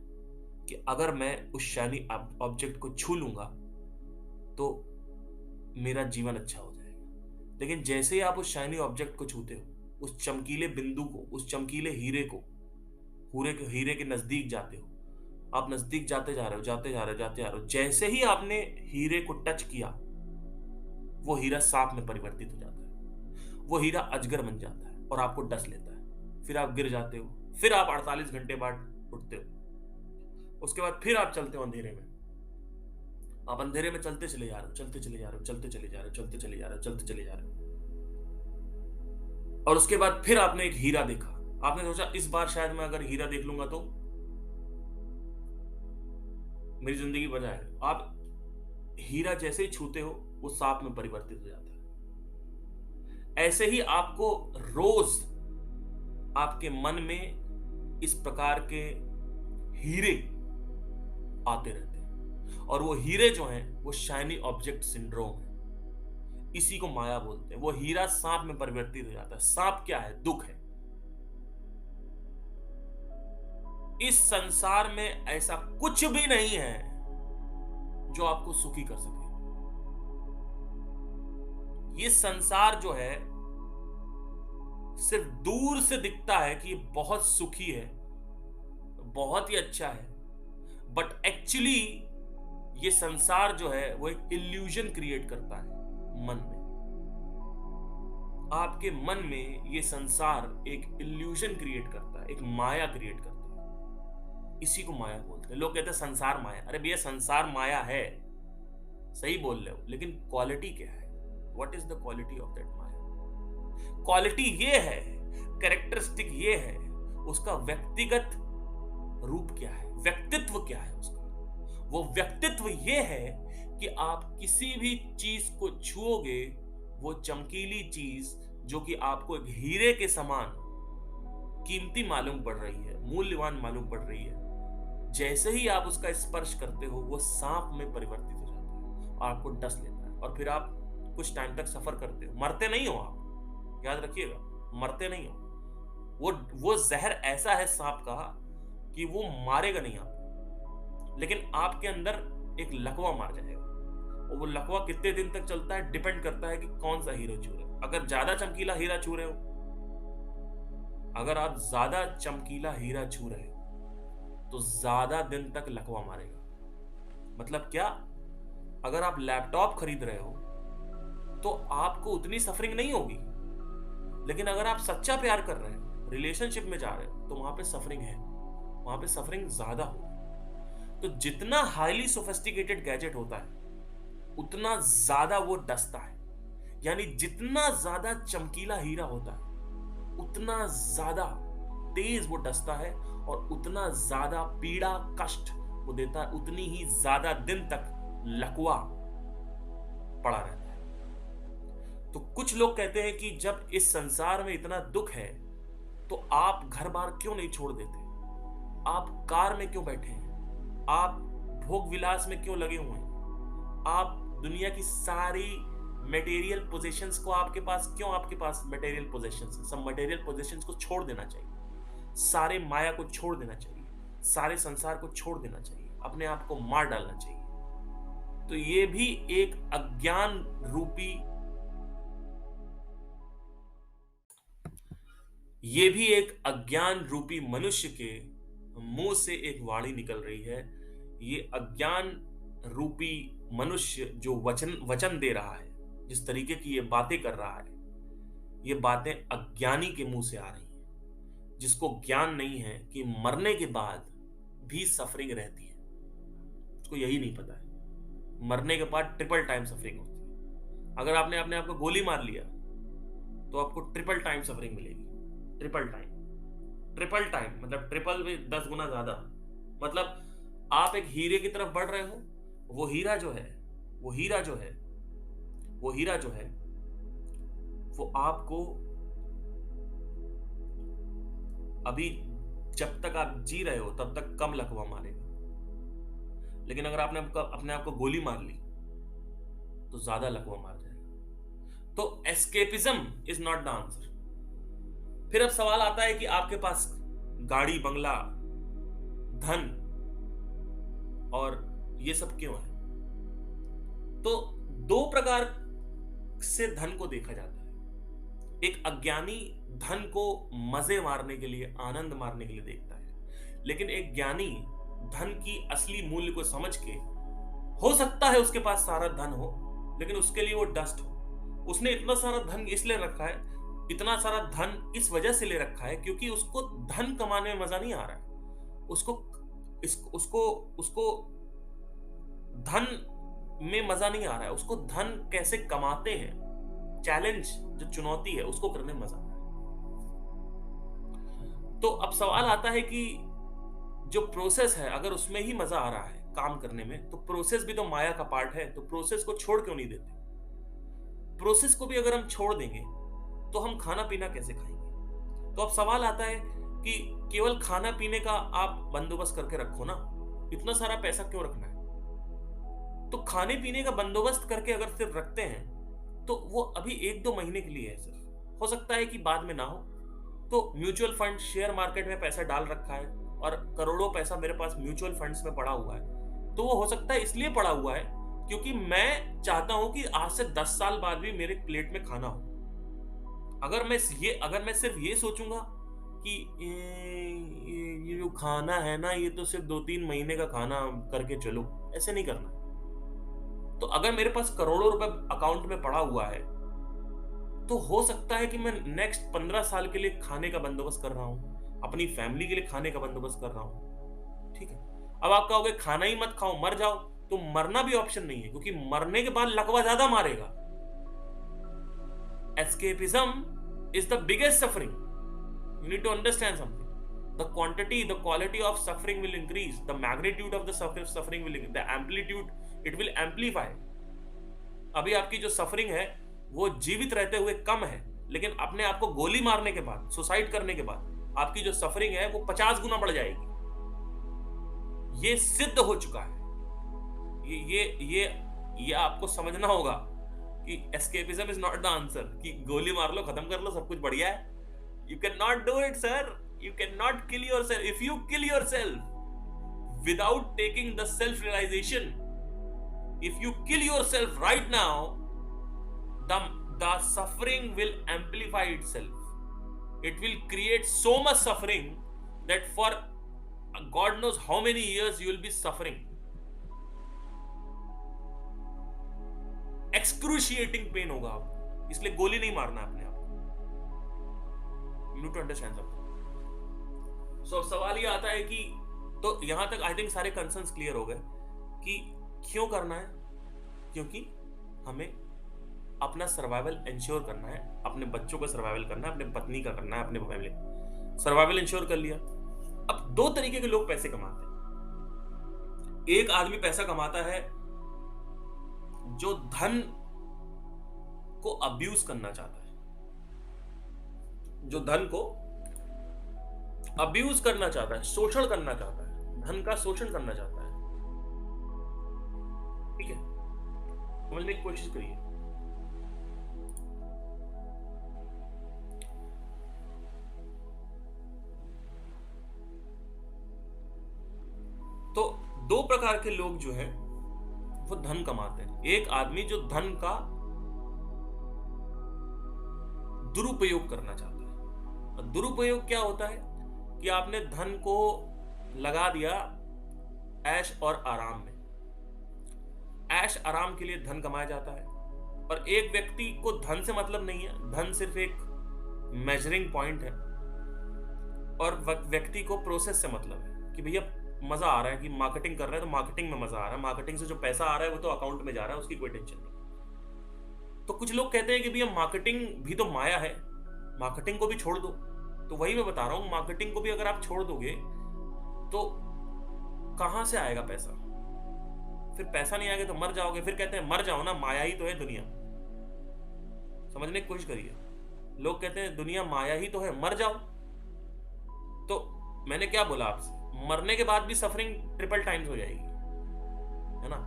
कि अगर मैं उस शाइनी ऑब्जेक्ट को छू लूंगा तो मेरा जीवन अच्छा हो जाएगा। लेकिन जैसे ही आप उस शाइनी ऑब्जेक्ट को छूते हो, उस चमकीले बिंदु को, उस चमकीले हीरे को, हीरे के नजदीक जाते हो, आप नजदीक जाते जा रहे हो, जाते जा रहे हो, जाते जा रहे हो, जैसे ही आपने हीरे को टच किया, वो हीरा सांप में परिवर्तित हो जाता है, वो हीरा अजगर बन जाता है और आपको डस लेता है। फिर आप गिर जाते हो, फिर आप 48 घंटे बाद उठते हो, उसके बाद फिर आप चलते हो अंधेरे में। आप अंधेरे में चलते चले जा रहे हो, चलते चले जा रहे हो, चलते चले जा रहे हो, चलते चले जा रहे हो, चलते चले जा रहे हो, और उसके बाद फिर आपने एक हीरा देखा। आपने सोचा इस बार शायद मैं अगर हीरा देख लूंगा तो मेरी जिंदगी बच जाएगी। आप हीरा जैसे ही छूते हो वो सांप में परिवर्तित हो जाता है। ऐसे ही आपको रोज आपके मन में इस प्रकार के हीरे आते रहते हैं, और वो हीरे जो हैं वो शाइनी ऑब्जेक्ट सिंड्रोम है। इसी को माया बोलते हैं। वो हीरा सांप में परिवर्तित हो जाता है। सांप क्या है? दुख है। इस संसार में ऐसा कुछ भी नहीं है जो आपको सुखी कर सके। ये संसार जो है सिर्फ दूर से दिखता है कि ये बहुत सुखी है, बहुत ही अच्छा है, बट एक्चुअली ये संसार जो है वो एक इल्यूजन क्रिएट करता है मन में। आपके मन में ये संसार एक इल्यूजन क्रिएट करता है, एक माया क्रिएट करता है। इसी को माया बोलते हैं। लोग कहते हैं संसार माया। अरे भैया, संसार माया है, सही बोल रहे हो, लेकिन क्वालिटी क्या है? What is the quality of that Maya? Quality ये है, कैरेक्टरिस्टिक ये है, उसका व्यक्तिगत रूप क्या है, व्यक्तित्व क्या है उसका। वो व्यक्तित्व ये है कि आप किसी भी चीज को छुओगे, वो चमकीली चीज जो कि आपको एक हीरे के समान कीमती मालूम पड़ रही है, मूल्यवान मालूम पड़ रही है, जैसे ही आप उसका स्पर्श करते हो वो सांप में परिवर्तित हो जाता है और आपको डस लेता है। और फिर आप कुछ टाइम तक सफर करते हो। मरते नहीं हो आप, याद रखिएगा, मरते नहीं हो। वो जहर ऐसा है सांप का कि वो मारेगा नहीं आपको, लेकिन आपके अंदर एक लकवा मार जाएगा। और वो लकवा कितने दिन तक चलता है डिपेंड करता है कि कौन सा हीरा छू रहे हो। अगर ज्यादा चमकीला हीरा छू रहे हो, अगर आप ज्यादा चमकीला हीरा छू रहे हो तो ज्यादा दिन तक लकवा मारेगा। मतलब क्या? अगर आप लैपटॉप खरीद रहे हो तो आपको उतनी सफरिंग नहीं होगी, लेकिन अगर आप सच्चा प्यार कर रहे हो, रिलेशनशिप में जा रहे हो, तो वहां पे सफरिंग है, वहां पे सफरिंग ज्यादा होगी। तो जितना हाईली सोफिस्टिकेटेड गैजेट होता है उतना ज्यादा वो डसता है। यानी जितना ज्यादा चमकीला हीरा होता है उतना ज्यादा तेज वो डसता है, और उतना ज्यादा पीड़ा कष्ट वो देता है, उतनी ही ज्यादा दिन तक लकवा पड़ा रहता है। तो कुछ लोग कहते हैं कि जब इस संसार में इतना दुख है तो आप घर बार क्यों नहीं छोड़ देते? आप कार में क्यों बैठे हैं? आप भोग विलास में क्यों लगे हुए हैं? आप दुनिया की सारी मटेरियल पोजेशंस को आपके पास मटेरियल पोजेशंस है, सब मटेरियल पोजेशंस को छोड़ देना चाहिए, सारे माया को छोड़ देना चाहिए, सारे संसार को छोड़ देना चाहिए, अपने आप को मार डालना चाहिए। तो रूपी ये भी एक अज्ञान रूपी मनुष्य के मुंह से एक वाणी निकल रही है। ये अज्ञान रूपी मनुष्य जो वचन वचन दे रहा है, जिस तरीके की ये बातें कर रहा है, ये बातें अज्ञानी के मुंह से आ रही हैं, जिसको ज्ञान नहीं है कि मरने के बाद भी सफरिंग रहती है। उसको यही नहीं पता है, मरने के बाद ट्रिपल टाइम सफरिंग होती है। अगर आपने अपने आप को गोली मार लिया तो आपको ट्रिपल टाइम सफरिंग मिलेगी। ट्रिपल टाइम मतलब ट्रिपल में 10 गुना ज्यादा। मतलब आप एक हीरे की तरफ बढ़ रहे हो, वो हीरा जो है वो आपको अभी जब तक आप जी रहे हो तब तक कम लकवा मारेगा, लेकिन अगर आपने अपने आप को गोली मार ली तो ज्यादा लकवा मार जाएगा। तो escapism is not the answer. फिर अब सवाल आता है कि आपके पास गाड़ी, बंगला, धन और ये सब क्यों है? तो दो प्रकार से धन को देखा जाता है। एक अज्ञानी धन को मजे मारने के लिए, आनंद मारने के लिए देखता है, लेकिन एक ज्ञानी धन की असली मूल्य को समझ के, हो सकता है उसके पास सारा धन हो लेकिन उसके लिए वो डस्ट हो। उसने इतना सारा धन इसलिए रखा है, इतना सारा धन इस वजह से ले रखा है क्योंकि उसको धन कमाने में मजा नहीं आ रहा है। उसको धन में मजा नहीं आ रहा है। उसको धन कैसे कमाते हैं, चैलेंज, जो चुनौती है, उसको करने में मजा आ रहा है। तो अब सवाल आता है कि जो प्रोसेस है, अगर उसमें ही मजा आ रहा है काम करने में, तो प्रोसेस भी तो माया का पार्ट है। तो प्रोसेस को छोड़ क्यों नहीं देते? प्रोसेस को भी अगर हम छोड़ देंगे तो हम खाना पीना कैसे खाएंगे? तो अब सवाल आता है कि केवल खाना पीने का आप बंदोबस्त करके रखो ना, इतना सारा पैसा क्यों रखना है? तो खाने पीने का बंदोबस्त करके अगर सिर्फ रखते हैं तो वो अभी 1-2 महीने के लिए है सिर्फ, हो सकता है कि बाद में ना हो। तो म्यूचुअल फंड, शेयर मार्केट में पैसा डाल रखा है और करोड़ों पैसा मेरे पास म्यूचुअल फंड्स में पड़ा हुआ है, तो वो हो सकता है इसलिए पड़ा हुआ है क्योंकि मैं चाहता हूं कि आज से 10 साल बाद भी मेरे प्लेट में खाना हो। अगर मैं सिर्फ ये सोचूंगा कि ये जो खाना है ना, ये तो सिर्फ 2-3 महीने का खाना करके चलो, ऐसे नहीं करना। तो अगर मेरे पास करोड़ों रुपए अकाउंट में पड़ा हुआ है तो हो सकता है कि मैं नेक्स्ट 15 साल के लिए खाने का बंदोबस्त कर रहा हूं, अपनी फैमिली के लिए खाने का बंदोबस्त कर रहा हूं। ठीक है, अब आप कहोगे खाना ही मत खाओ, मर जाओ, तो मरना भी ऑप्शन नहीं है क्योंकि मरने के बाद लकवा ज्यादा मारेगा। Escapism is the biggest suffering. You need to understand something. The quantity, the quality of suffering will increase. The magnitude of the suffering will increase. The amplitude, it will amplify. अभी आपकी जो सफरिंग है वो जीवित रहते हुए कम है, लेकिन अपने आप को गोली मारने के बाद, सुसाइड करने के बाद आपकी जो सफरिंग है वो 50 गुना बढ़ जाएगी। ये सिद्ध हो चुका है। ये आपको समझना होगा कि escapism is not the answer, कि गोली मार लो, खत्म कर लो, सब कुछ बढ़िया है। You can not do it sir, you can not kill yourself. If you kill yourself without taking the self realization, if you kill yourself right now, the suffering will amplify itself. It will create so much suffering that for God knows how many years you will be suffering. Excruciating pain होगा आपको, इसलिए गोली नहीं मारना अपने आप को। You need to understand something. So सवाल ये आता है कि, तो यहां तक आई थिंक सारे कंसर्न्स क्लियर हो गए कि क्यों करना है। क्योंकि हमें अपना सर्वाइवल इंश्योर करना है, अपने बच्चों का सर्वाइवल करना है, अपने पत्नी का करना है, अपने फैमिली सर्वाइवल इंश्योर कर लिया। अब 2 तरीके के लोग पैसे कमाते हैं। एक आदमी पैसा कमाता है जो धन को अब्यूज करना चाहता है, जो धन को अब्यूज करना चाहता है, शोषण करना चाहता है, धन का शोषण करना चाहता है। ठीक है, समझने की कोशिश करिए। तो 2 प्रकार के लोग जो हैं वो धन कमाते हैं। एक आदमी जो धन का दुरुपयोग करना चाहता है। और दुरुपयोग क्या होता है कि आपने धन को लगा दिया ऐश और आराम में। ऐश आराम के लिए धन कमाया जाता है, और एक व्यक्ति को धन से मतलब नहीं है। धन सिर्फ एक मेजरिंग पॉइंट है, और व्यक्ति को प्रोसेस से मतलब है कि भैया मजा आ रहा है कि मार्केटिंग कर रहा है तो मार्केटिंग में मजा आ रहा है, मार्केटिंग से जो पैसा आ रहा है वो तो अकाउंट में जा रहा है, उसकी कोई टेंशन नहीं। तो कुछ लोग कहते हैं कि भैया मार्केटिंग भी तो माया है, मार्केटिंग को भी छोड़ दो। तो वही मैं बता रहा हूं, मार्केटिंग को भी अगर आप छोड़ दोगे तो कहां से आएगा पैसा? फिर पैसा नहीं आएगा तो मर जाओगे। फिर कहते हैं मर जाओ ना, माया ही तो है दुनिया। समझने की कोशिश करिए। लोग कहते हैं दुनिया माया ही तो है, मर जाओ। तो मैंने क्या बोला आपसे, मरने के बाद भी सफरिंग ट्रिपल टाइम्स हो जाएगी, है ना?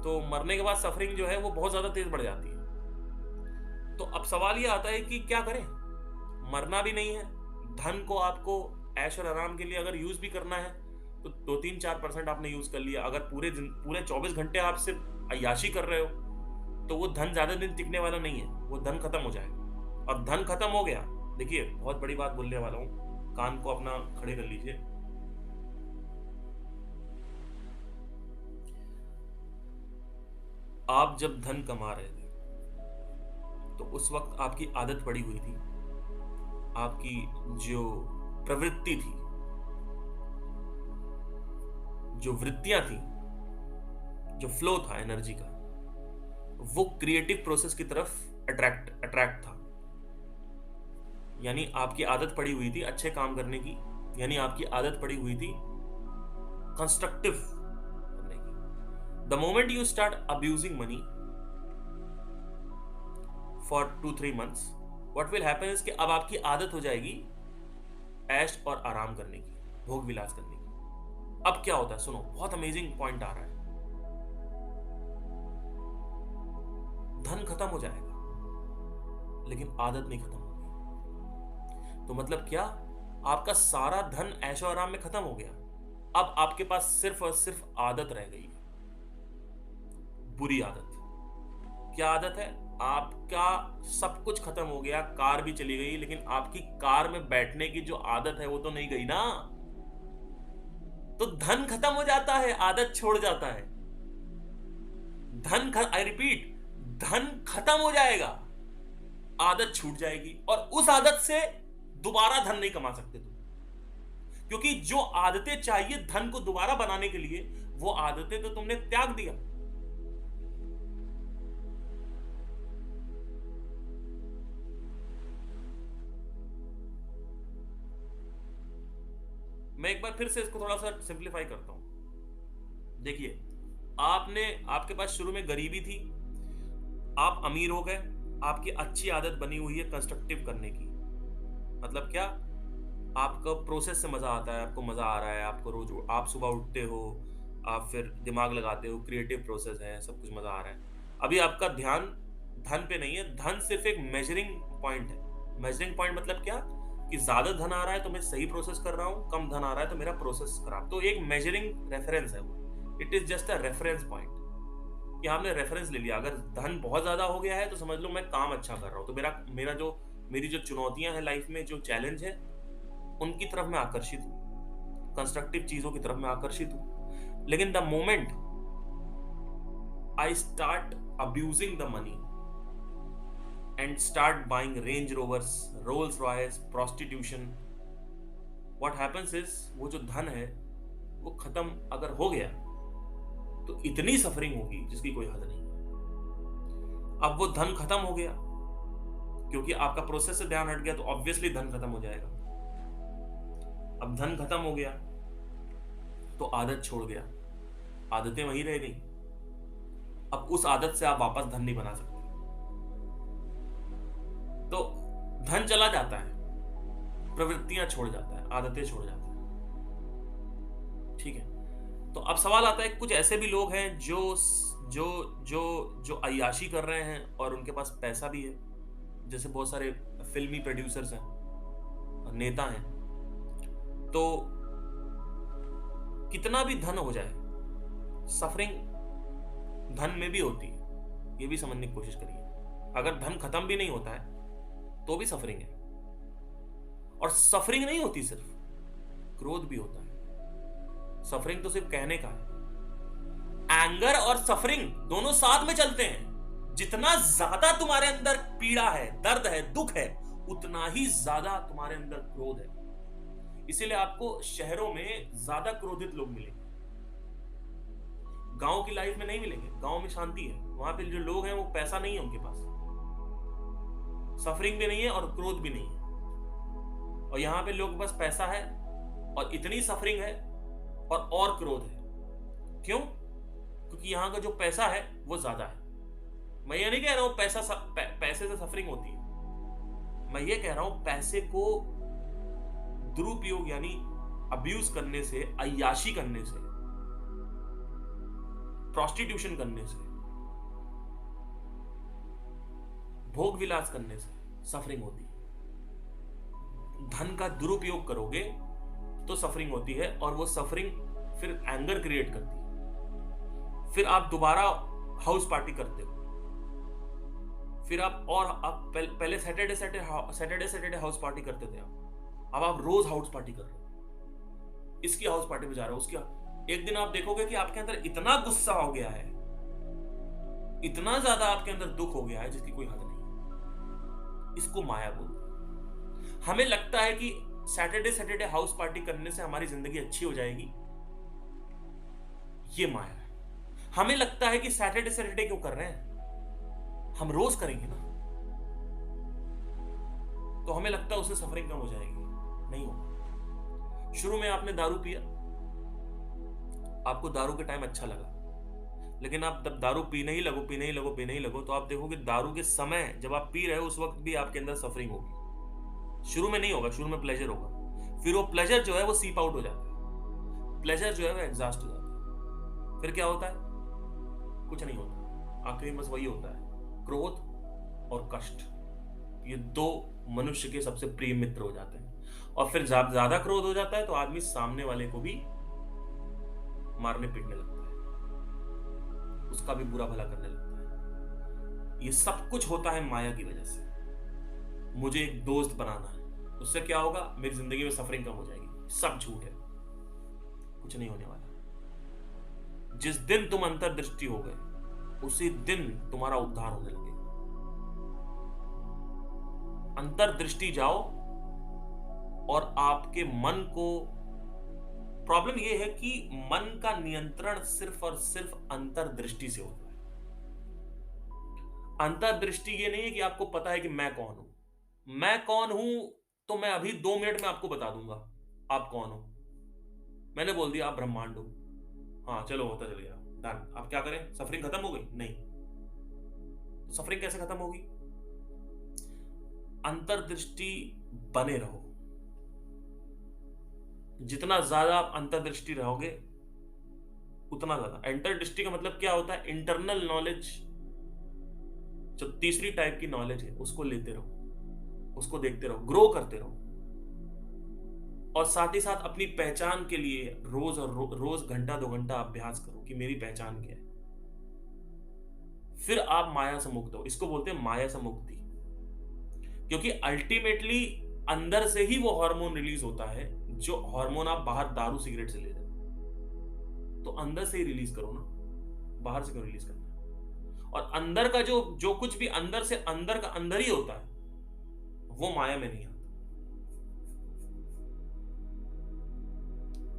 तो मरने के बाद सफरिंग जो है वो बहुत ज्यादा तेज बढ़ जाती है। तो अब सवाल ये आता है कि क्या करें? मरना भी नहीं है, धन को आपको ऐश और आराम के लिए अगर यूज भी करना है तो 2-3-4% आपने यूज कर लिया। अगर पूरे 24 घंटे आप सिर्फ अय्याशी कर रहे हो तो वो धन ज्यादा दिन टिकने वाला नहीं है, वो धन खत्म हो जाएगा। और धन खत्म हो गया, देखिए बहुत बड़ी बात बोलने वाला हूं, कान को अपना खड़े कर लीजिए। आप जब धन कमा रहे थे तो उस वक्त आपकी आदत पड़ी हुई थी, आपकी जो प्रवृत्ति थी, जो वृत्तियां थी, जो फ्लो था एनर्जी का, वो क्रिएटिव प्रोसेस की तरफ अट्रैक्ट था। यानी आपकी आदत पड़ी हुई थी अच्छे काम करने की, यानी आपकी आदत पड़ी हुई थी कंस्ट्रक्टिव करने की। The moment you start abusing money for 2-3 months, what will happen is कि अब आपकी आदत हो जाएगी ऐश और आराम करने की, भोग विलास करने की। अब क्या होता है, सुनो, बहुत अमेजिंग पॉइंट आ रहा है। धन खत्म हो जाएगा लेकिन आदत नहीं खत्म होगी। तो मतलब क्या, आपका सारा धन ऐश और आराम में खत्म हो गया। अब आपके पास सिर्फ और सिर्फ आदत रह गई है, बुरी आदत। क्या आदत है? आपका सब कुछ खत्म हो गया, कार भी चली गई, लेकिन आपकी कार में बैठने की जो आदत है वो तो नहीं गई ना। तो धन खत्म हो जाता है, आदत छोड़ जाता है। आई रिपीट, धन खत्म हो जाएगा, आदत छूट जाएगी, और उस आदत से दोबारा धन नहीं कमा सकते तुम। क्योंकि जो आदतें चाहिए धन को दोबारा बनाने के लिए, वो आदतें तो तुमने त्याग दिया। मैं एक बार फिर से इसको थोड़ा सा सिंप्लीफाई करता हूं। देखिए, आपके पास शुरू में गरीबी थी, आप अमीर हो गए, आपकी अच्छी आदत बनी हुई है कंस्ट्रक्टिव करने की। मतलब क्या, आपका प्रोसेस से मजा आता है, आपको मजा आ रहा है, आपको रोज आप सुबह उठते हो, आप फिर दिमाग लगाते हो, क्रिएटिव प्रोसेस है, सब कुछ मजा आ रहा है। अभी आपका ध्यान धन पे नहीं है, धन सिर्फ एक मेजरिंग पॉइंट है। मेजरिंग पॉइंट मतलब क्या, कि ज्यादा धन आ रहा है तो मैं सही प्रोसेस कर रहा हूं, कम धन आ रहा है तो मेरा प्रोसेस खराब। तो एक मेजरिंग रेफरेंस है वो, it is just a reference point, कि आपने रेफरेंस ले लिया। अगर धन बहुत ज्यादा हो गया है तो समझ लो मैं काम अच्छा कर रहा हूं, तो मेरी जो चुनौतियां हैं लाइफ में, जो चैलेंज है, उनकी तरफ मैं आकर्षित हूं, कंस्ट्रक्टिव चीजों की तरफ मैं आकर्षित हूं। लेकिन the moment I start abusing the money and start buying Range Rovers, Rolls Royce, prostitution, what happens is, वो जो धन है वो खत्म अगर हो गया तो इतनी सफरिंग होगी जिसकी कोई हद नहीं। अब वो धन खत्म हो गया क्योंकि आपका प्रोसेस से ध्यान हट गया, तो ऑब्वियसली धन खत्म हो जाएगा। अब धन खत्म हो गया तो आदत छोड़ गया, आदतें वहीं रह गई। अब उस आदत से आप वापस धन नहीं बना सकते। तो धन चला जाता है, प्रवृत्तियां छोड़ जाता है, आदतें छोड़ जाता है। ठीक है, तो अब सवाल आता है, कुछ ऐसे भी लोग हैं जो जो जो जो अय्याशी कर रहे हैं और उनके पास पैसा भी है, जैसे बहुत सारे फिल्मी प्रोड्यूसर्स हैं और नेता हैं। तो कितना भी धन हो जाए, सफरिंग धन में भी होती है, ये भी समझने की कोशिश करिए। अगर धन खत्म भी नहीं होता है तो भी सफरिंग है, और सफरिंग नहीं होती सिर्फ, क्रोध भी होता है। सफरिंग तो सिर्फ कहने का है, एंगर और सफरिंग दोनों साथ में चलते हैं। जितना ज्यादा तुम्हारे अंदर पीड़ा है, दर्द है, दुख है, उतना ही ज्यादा तुम्हारे अंदर क्रोध है। इसीलिए आपको शहरों में ज्यादा क्रोधित लोग मिलेंगे, गांव की लाइफ में नहीं मिलेंगे। गांव में शांति है, वहां पे जो लोग हैं वो पैसा नहीं है उनके पास, सफरिंग भी नहीं है और क्रोध भी नहीं है। और यहां पे लोगों के पास पैसा है और इतनी सफरिंग है और क्रोध है। क्यों? क्योंकि यहां का जो पैसा है वो ज्यादा है। मैं ये नहीं कह रहा हूं पैसे से सफरिंग होती है, मैं ये कह रहा हूं पैसे को दुरुपयोग यानी अब्यूज करने से, अय्याशी करने से, प्रोस्टिट्यूशन करने से, भोग विलास करने से सफरिंग होती है। धन का दुरुपयोग करोगे तो सफरिंग होती है, और वो सफरिंग फिर एंगर क्रिएट करती है। फिर आप दोबारा हाउस पार्टी करते हो, फिर आप पहले सैटरडे हाउस पार्टी करते थे, अब आप रोज हाउस पार्टी कर रहे हो, इसकी हाउस पार्टी में जा रहे हो, उसकी। एक दिन आप देखोगे कि आपके अंदर इतना गुस्सा हो गया है, इतना ज्यादा आपके अंदर दुख हो गया है जिसकी कोई हद नहीं। इसको माया बोलते हैं। हमें लगता है कि सैटरडे हाउस पार्टी करने से हमारी जिंदगी अच्छी हो जाएगी, ये माया है। हमें लगता है कि सैटरडे क्यों कर रहे हैं, हम रोज करेंगे ना, तो हमें लगता है उससे सफरिंग कम हो जाएगी। नहीं होगा। शुरू में आपने दारू पिया, आपको दारू के टाइम अच्छा लगा, लेकिन आप जब दारू पीने ही लगो तो आप देखोगे दारू के समय जब आप पी रहे हो उस वक्त भी आपके अंदर सफरिंग होगी। शुरू में नहीं होगा, शुरू में प्लेजर होगा, फिर वो प्लेजर जो है वो सीप आउट हो जाता है, प्लेजर जो है वो एग्जॉस्ट हो जाता है। फिर क्या होता है? कुछ नहीं होता, आखिरी में बस वही होता है, क्रोध और कष्ट। ये दो मनुष्य के सबसे प्रिय मित्र हो जाते हैं। और फिर ज्यादा क्रोध हो जाता है तो आदमी सामने वाले को भी मारने पीटने लगता है, उसका भी बुरा भला करने लगता है। ये सब कुछ होता है माया की वजह से। मुझे एक दोस्त बनाना है, उससे क्या होगा? मेरी जिंदगी में सफरिंग कम हो जाएगी। सब झूठ है, कुछ नहीं होने वाला। जिस दिन तुम अंतर्दृष्टि हो गए उसी दिन तुम्हारा उद्धार होने लगेगा। अंतर्दृष्टि जाओ और आपके मन को, प्रॉब्लम यह है कि मन का नियंत्रण सिर्फ और सिर्फ अंतर्दृष्टि से होता है। अंतर्दृष्टि ये नहीं है कि आपको पता है कि मैं कौन हूं। मैं कौन हूं तो मैं अभी 2 मिनट में आपको बता दूंगा आप कौन हो। मैंने बोल दिया आप ब्रह्मांड हो, हाँ चलो होता चल गया, डन। आप क्या करें? सफरिंग खत्म हो गई? नहीं। तो सफरिंग कैसे खत्म होगी? अंतर्दृष्टि बने रहो। जितना ज्यादा आप अंतर्दृष्टि रहोगे उतना ज्यादा। अंतर्दृष्टि का मतलब क्या होता है? इंटरनल नॉलेज, जो तीसरी टाइप की नॉलेज है, उसको लेते रहो, उसको देखते रहो, ग्रो करते रहो। और साथ ही साथ अपनी पहचान के लिए रोज घंटा 2 घंटा अभ्यास करो कि मेरी पहचान क्या है। फिर आप माया से मुक्त हो। इसको बोलते हैं माया से मुक्ति, क्योंकि अल्टीमेटली अंदर से ही वो हार्मोन रिलीज होता है, जो हार्मोन आप बाहर दारू सिगरेट से ले रहे हो। तो अंदर से ही रिलीज करो ना, बाहर से क्यों रिलीज करना है? और अंदर का जो कुछ भी अंदर से अंदर का अंदर ही होता है, वो माया में नहीं आता।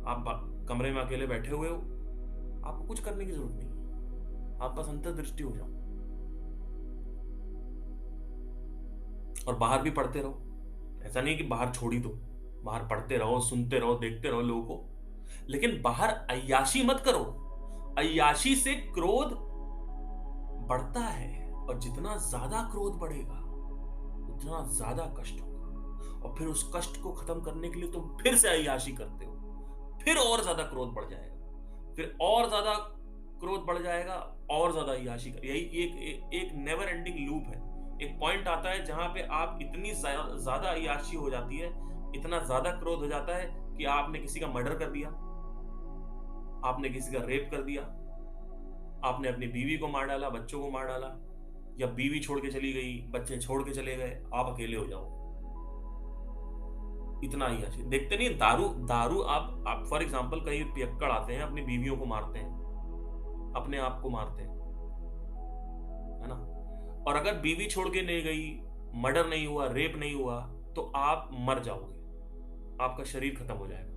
आप कमरे में अकेले बैठे हुए हो, आपको कुछ करने की जरूरत नहीं, आप बस अंतर्दृष्टि हो जाओ और बाहर भी पढ़ते रहो। ऐसा नहीं कि बाहर छोड़ी दो, बाहर पढ़ते रहो, सुनते रहो, देखते रहो लोगों को, लेकिन बाहर अय्याशी मत करो। अय्याशी से क्रोध बढ़ता है, और जितना ज्यादा क्रोध बढ़ेगा उतना ज्यादा कष्ट होगा। और फिर उस कष्ट को खत्म करने के लिए तुम फिर से अय्याशी करते हो, फिर और ज्यादा क्रोध बढ़ जाएगा, फिर और ज्यादा क्रोध बढ़ जाएगा, और ज्यादा अय्याशी कर। यही एक नेवर एंडिंग लूप है। एक पॉइंट आता है जहां पे आप इतनी ज्यादा अय्याशी हो जाती है, इतना ज्यादा क्रोध हो जाता है कि आपने किसी का मर्डर कर दिया, आपने किसी का रेप कर दिया, आपने अपनी बीवी को मार डाला, बच्चों को मार डाला, या बीवी छोड़ के चली गई, बच्चे छोड़ के चले गए, आप अकेले हो जाओ। इतना ही अच्छे देखते नहीं, दारू दारू आप फॉर एग्जांपल कई पियक्कड़ आते हैं, अपनी बीवियों को मारते हैं, अपने आप को मारते हैं, है ना। और अगर बीवी छोड़ के नहीं गई, मर्डर नहीं हुआ, रेप नहीं हुआ, तो आप मर जाओगे, आपका शरीर खत्म हो जाएगा।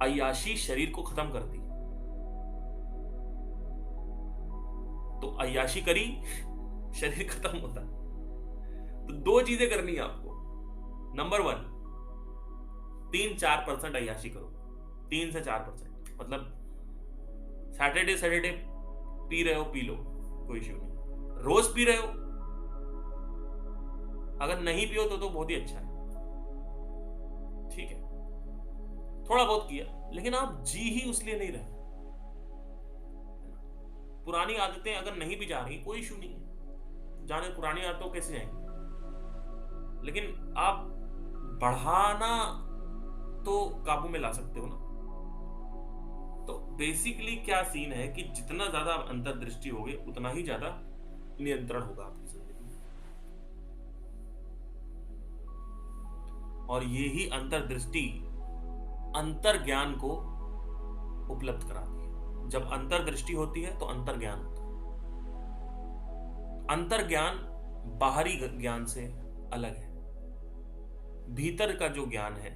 अय्याशी शरीर को खत्म करती है। तो अय्याशी करी, शरीर खत्म होता है। तो दो चीजें करनी है आपको। नंबर 1, 3-4% अय्याशी करो, 3 से 4%। मतलब सैटरडे पी रहे हो, पी लो, कोई इश्यू नहीं। रोज पी रहे हो, अगर नहीं पियो तो बहुत ही अच्छा है, ठीक है। थोड़ा बहुत किया, लेकिन आप जी ही उसलिए नहीं रहे। पुरानी आदतें अगर नहीं भी जा रही, कोई इशू नहीं है, जाने पुरानी आदतों कैसे जाएंगी, लेकिन आप बढ़ाना तो काबू में ला सकते हो ना। तो बेसिकली क्या सीन है कि जितना ज्यादा अंतर्दृष्टि होगी, उतना ही ज्यादा नियंत्रण होगा आपकी जिंदगी में। और ये ही अंतर्दृष्टि अंतर्ज्ञान को उपलब्ध कराती है। जब अंतर्दृष्टि होती है तो अंतर्ज्ञान होता है। अंतर्ज्ञान बाहरी ज्ञान से अलग है। भीतर का जो ज्ञान है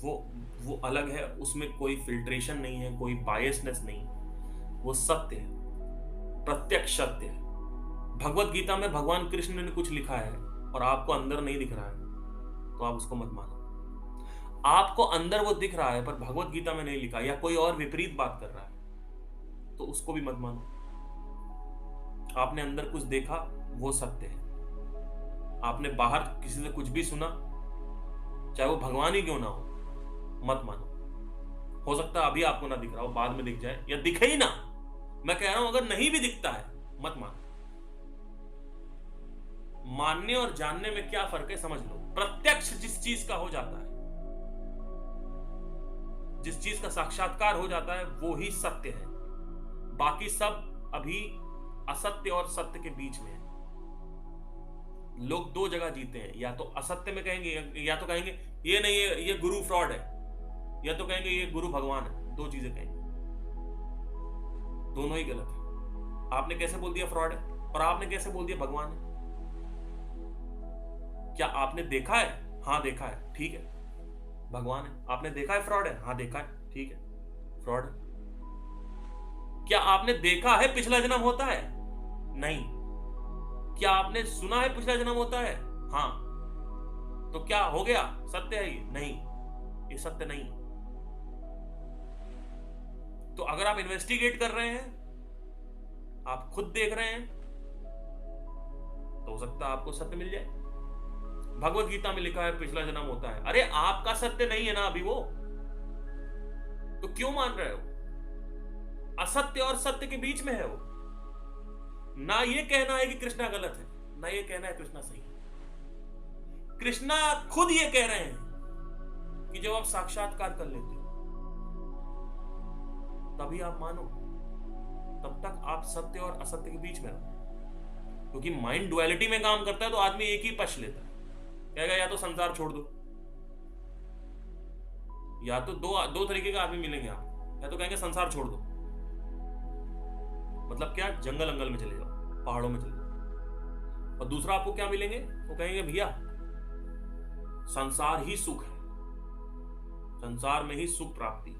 वो अलग है, उसमें कोई फिल्ट्रेशन नहीं है, कोई बायसनेस नहीं है, वो सत्य है, प्रत्यक्ष सत्य है। भगवत गीता में भगवान कृष्ण ने कुछ लिखा है और आपको अंदर नहीं दिख रहा है, तो आप उसको मत मानो। आपको अंदर वो दिख रहा है पर भगवत गीता में नहीं लिखा, या कोई और विपरीत बात कर रहा है, तो उसको भी मत मानो। आपने अंदर कुछ देखा, वो सत्य है। आपने बाहर किसी से कुछ भी सुना, चाहे वो भगवान ही क्यों ना हो, मत मानो। हो सकता है अभी आपको ना दिख रहा हो, बाद में दिख जाए, या दिखे ही ना। मैं कह रहा हूं अगर नहीं भी दिखता है, मत मानो। मानने और जानने में क्या फर्क है, समझ लो। प्रत्यक्ष जिस चीज का हो जाता है, जिस चीज का साक्षात्कार हो जाता है, वो ही सत्य है। बाकी सब अभी असत्य और सत्य के बीच में है। लोग दो जगह जीते हैं, या तो असत्य में कहेंगे, या तो कहेंगे ये नहीं है, ये गुरु फ्रॉड है, या तो कहेंगे ये गुरु भगवान है। दो चीजें कहेंगे, दोनों ही गलत है। आपने कैसे बोल दिया फ्रॉड है, और आपने कैसे बोल दिया भगवान है? क्या आपने देखा है? हाँ देखा है, ठीक है, भगवान है। आपने देखा है फ्रॉड है? हाँ देखा है, ठीक है, फ्रॉड है। क्या आपने देखा है पिछला जन्म होता है? नहीं। क्या आपने सुना है पिछला जन्म होता है? हाँ। तो क्या हो गया? सत्य है ये? नहीं, ये सत्य नहीं। तो अगर आप इन्वेस्टिगेट कर रहे हैं, आप खुद देख रहे हैं, तो हो सकता है आपको सत्य मिल जाए। भगवत गीता में लिखा है पिछला जन्म होता है। अरे आपका सत्य नहीं है ना अभी वो, तो क्यों मान रहे हो? असत्य और सत्य के बीच में है वो। ना ये कहना है कि कृष्णा गलत है, ना ये कहना है कृष्णा सही है। कृष्णा खुद ये कह रहे हैं कि जब आप साक्षात्कार कर लेते हो, तभी आप मानो। तब तक आप सत्य और असत्य के बीच में रहो, क्योंकि माइंड डुअलिटी में काम करता है। तो आदमी एक ही पक्ष लेता है, कहेगा या तो संसार छोड़ दो, या तो दो तरीके के आदमी मिलेंगे आपको, या तो कहेंगे संसार छोड़ दो, मतलब क्या, जंगल अंगल में चले जाओ, पहाड़ों में चले जाओ। और दूसरा आपको क्या मिलेंगे, वो कहेंगे भैया संसार ही सुख है, संसार में ही सुख प्राप्ति।